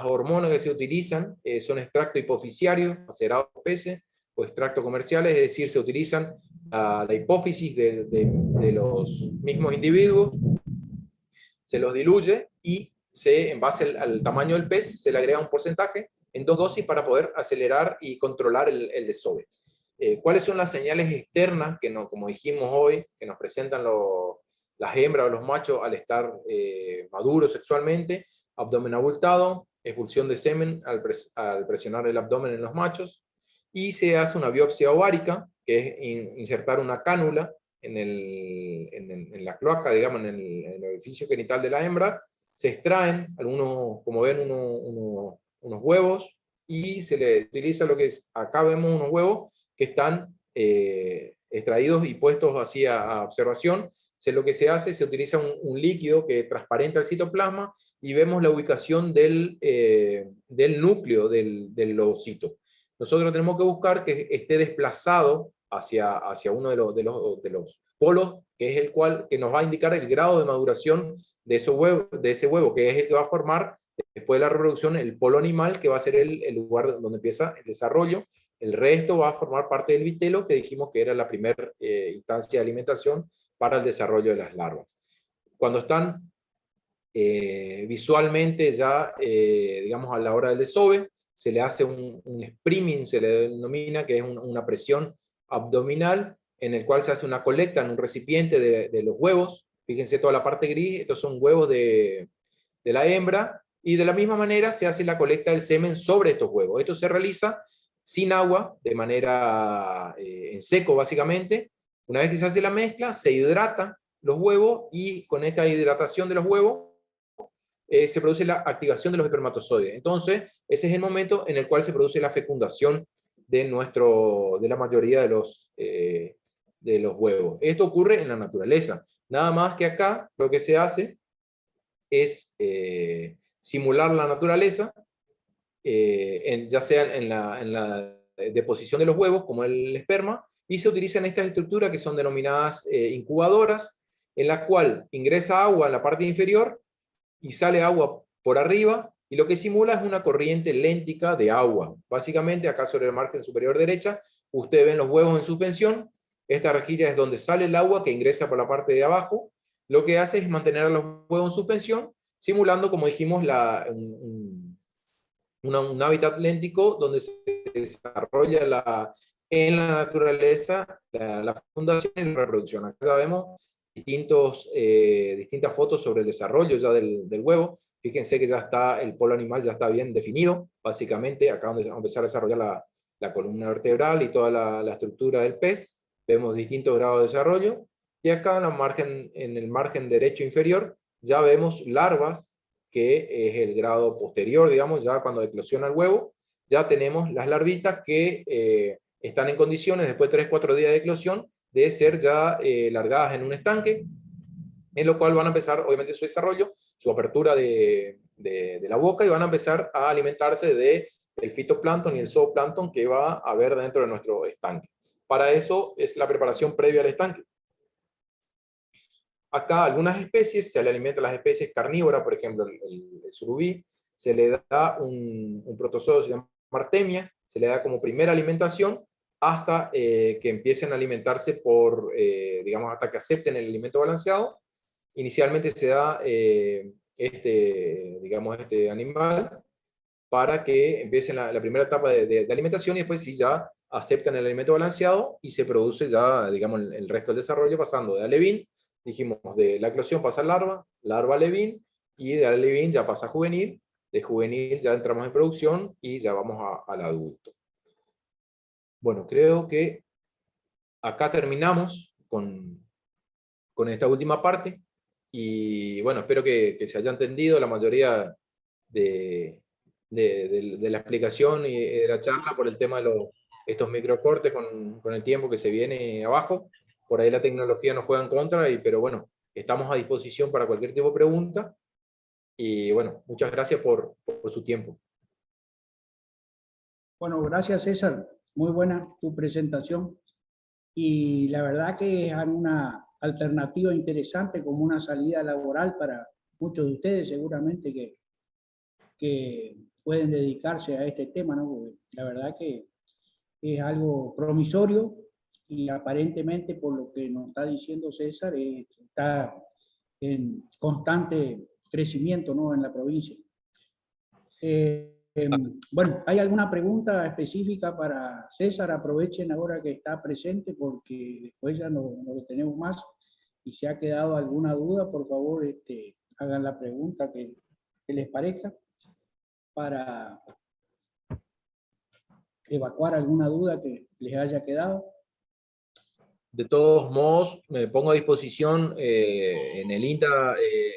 hormonas que se utilizan son extracto hipofisiario, macerado por peces, o extracto comerciales, es decir, se utilizan la hipófisis de los mismos individuos, se los diluye y en base al tamaño del pez se le agrega un porcentaje en 2 dosis para poder acelerar y controlar el desove. ¿Cuáles son las señales externas que, como dijimos hoy, que nos presentan las hembras o los machos al estar maduros sexualmente? Abdomen abultado, expulsión de semen al presionar el abdomen en los machos, y se hace una biopsia ovárica, que es insertar una cánula en la cloaca, digamos, en el orificio genital de la hembra. Se extraen algunos, como ven, unos huevos, y se le utiliza lo que es, acá vemos unos huevos que están extraídos y puestos así a observación. Lo que se hace, se utiliza un líquido que transparenta el citoplasma, y vemos la ubicación del núcleo del ovocito. Nosotros tenemos que buscar que esté desplazado hacia uno de los polos, que es el cual que nos va a indicar el grado de maduración de ese huevo, que es el que va a formar después de la reproducción el polo animal, que va a ser el lugar donde empieza el desarrollo. El resto va a formar parte del vitelo, que dijimos que era la primera instancia de alimentación para el desarrollo de las larvas. Cuando están visualmente ya, digamos, a la hora del desove, se le hace un spriming, se le denomina, que es una presión abdominal, en el cual se hace una colecta en un recipiente de los huevos. Fíjense toda la parte gris, estos son huevos de la hembra, y de la misma manera se hace la colecta del semen sobre estos huevos. Esto se realiza sin agua, de manera en seco básicamente. Una vez que se hace la mezcla, se hidratan los huevos, y con esta hidratación de los huevos se produce la activación de los espermatozoides. Entonces, ese es el momento en el cual se produce la fecundación de la mayoría de los huevos. Esto ocurre en la naturaleza. Nada más que acá lo que se hace es simular la naturaleza, ya sea en la deposición de los huevos, como el esperma, y se utilizan estas estructuras que son denominadas incubadoras, en la cual ingresa agua en la parte inferior y sale agua por arriba, y lo que simula es una corriente léntica de agua. Básicamente, acá sobre la margen superior derecha, ustedes ven los huevos en suspensión. Esta rejilla es donde sale el agua que ingresa por la parte de abajo. Lo que hace es mantener a los huevos en suspensión, simulando, como dijimos, un hábitat léntico donde se desarrolla en la naturaleza la fecundación y la reproducción. Acá vemos distintas fotos sobre el desarrollo ya del huevo. Fíjense que ya está el polo animal, ya está bien definido. Básicamente, acá vamos a empezar a desarrollar la columna vertebral y toda la estructura del pez. Vemos distintos grados de desarrollo. Y acá en el margen derecho inferior ya vemos larvas que es el grado posterior, digamos, ya cuando eclosiona el huevo, ya tenemos las larvitas que están en condiciones, después de 3-4 días de eclosión, de ser ya largadas en un estanque, en lo cual van a empezar, obviamente, su desarrollo, su apertura de la boca, y van a empezar a alimentarse del fitoplancton y el zooplancton que va a haber dentro de nuestro estanque. Para eso es la preparación previa al estanque. Acá algunas especies, se le alimenta a las especies carnívoras, por ejemplo el surubí, se le da un protozoo, se llama artemia, se le da como primera alimentación hasta que empiecen a alimentarse por, digamos, hasta que acepten el alimento balanceado. Inicialmente se da este animal para que empiecen la primera etapa de alimentación, y después sí ya aceptan el alimento balanceado y se produce ya, digamos, el resto del desarrollo, pasando de alevín, dijimos, de la eclosión pasa a larva, larva a alevín, y de alevín ya pasa a juvenil, de juvenil ya entramos en producción y ya vamos al adulto. Bueno, creo que acá terminamos con esta última parte, y bueno, espero que se haya entendido la mayoría de la explicación y de la charla por el tema de estos microcortes con el tiempo que se viene abajo. Por ahí la tecnología nos juega en contra, pero bueno, estamos a disposición para cualquier tipo de pregunta, y bueno, muchas gracias por su tiempo. Bueno, gracias César, muy buena tu presentación, y la verdad que es una alternativa interesante como una salida laboral para muchos de ustedes seguramente que pueden dedicarse a este tema, ¿no? Porque la verdad que es algo promisorio, y aparentemente, por lo que nos está diciendo César, está en constante crecimiento, ¿no?, en la provincia. Bueno, ¿hay alguna pregunta específica para César? Aprovechen ahora que está presente, porque después ya no lo tenemos más. Y si ha quedado alguna duda, por favor, hagan la pregunta que les parezca, para evacuar alguna duda que les haya quedado. De todos modos, me pongo a disposición, en el INTA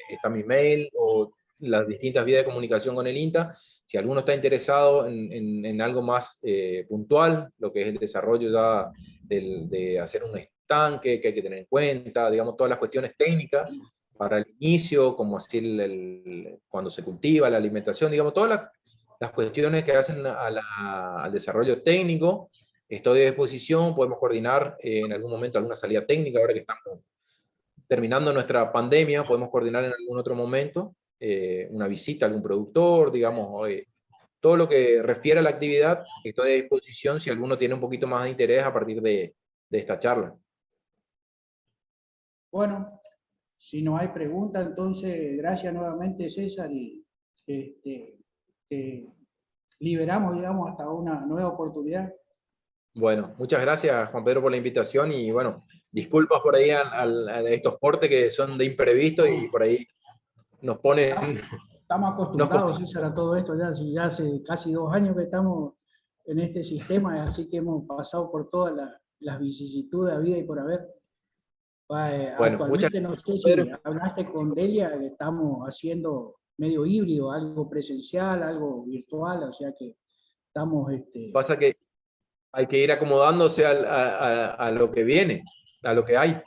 está mi mail o las distintas vías de comunicación con el INTA. Si alguno está interesado en algo más puntual, lo que es el desarrollo ya de hacer un estanque, que hay que tener en cuenta, digamos, todas las cuestiones técnicas para el inicio, como así cuando se cultiva, la alimentación, digamos, todas las cuestiones que hacen al desarrollo técnico. Estoy a disposición, podemos coordinar en algún momento alguna salida técnica, ahora que estamos terminando nuestra pandemia, podemos coordinar en algún otro momento una visita a algún productor, digamos, todo lo que refiere a la actividad, estoy a disposición si alguno tiene un poquito más de interés a partir de esta charla. Bueno, si no hay pregunta, entonces gracias nuevamente César, y liberamos, digamos, hasta una nueva oportunidad. Bueno, muchas gracias Juan Pedro por la invitación, y bueno, disculpas por ahí a estos cortes que son de imprevisto y por ahí nos ponen... Estamos acostumbrados, César, a todo esto, ya hace casi 2 años que estamos en este sistema, así que hemos pasado por todas las vicisitudes de vida y por haber. Bueno, actualmente no sé si hablaste con Delia, que estamos haciendo medio híbrido, algo presencial, algo virtual, o sea que estamos... Pasa que hay que ir acomodándose a lo que viene, a lo que hay.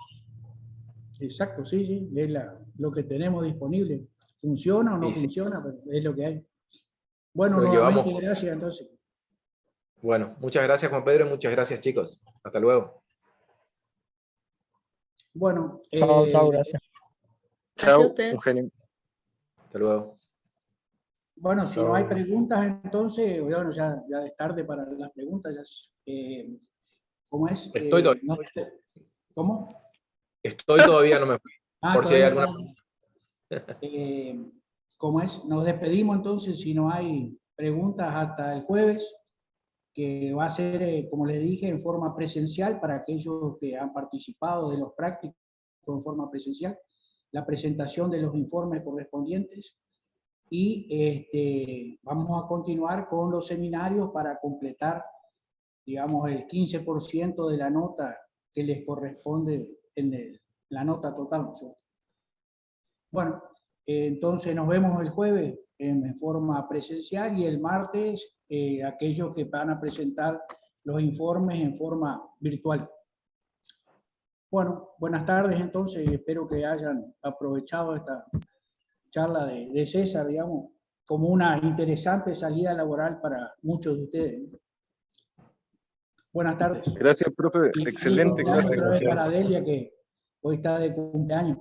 Exacto, sí, es lo que tenemos disponible. ¿Funciona o no funciona? Pero es lo que hay. Bueno, nuevamente gracias entonces. Bueno, muchas gracias Juan Pedro, y muchas gracias chicos. Hasta luego. Bueno, chao, gracias. Chao, Eugenio. Hasta luego. Bueno, si no hay preguntas, entonces, bueno, ya es tarde para las preguntas. ¿Cómo es? Estoy todavía. No, ¿cómo? Estoy todavía, no me fui. Por si hay alguna... ¿Cómo es? Nos despedimos entonces, si no hay preguntas, hasta el jueves, que va a ser, como les dije, en forma presencial para aquellos que han participado de los prácticos en forma presencial, la presentación de los informes correspondientes, y vamos a continuar con los seminarios para completar, digamos, el 15% de la nota que les corresponde en la nota total, ¿no? Bueno, Entonces nos vemos el jueves en forma presencial y el martes aquellos que van a presentar los informes en forma virtual. Bueno, buenas tardes entonces, espero que hayan aprovechado esta charla de César, digamos, como una interesante salida laboral para muchos de ustedes. Buenas tardes. Gracias, profe. Excelente clase. Otra vez para Delia, que hoy está de cumpleaños.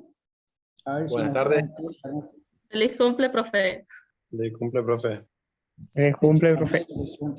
A ver Buenas si tardes. Feliz cumple, profe. Le cumple, profe. Cumple, profe. Bueno.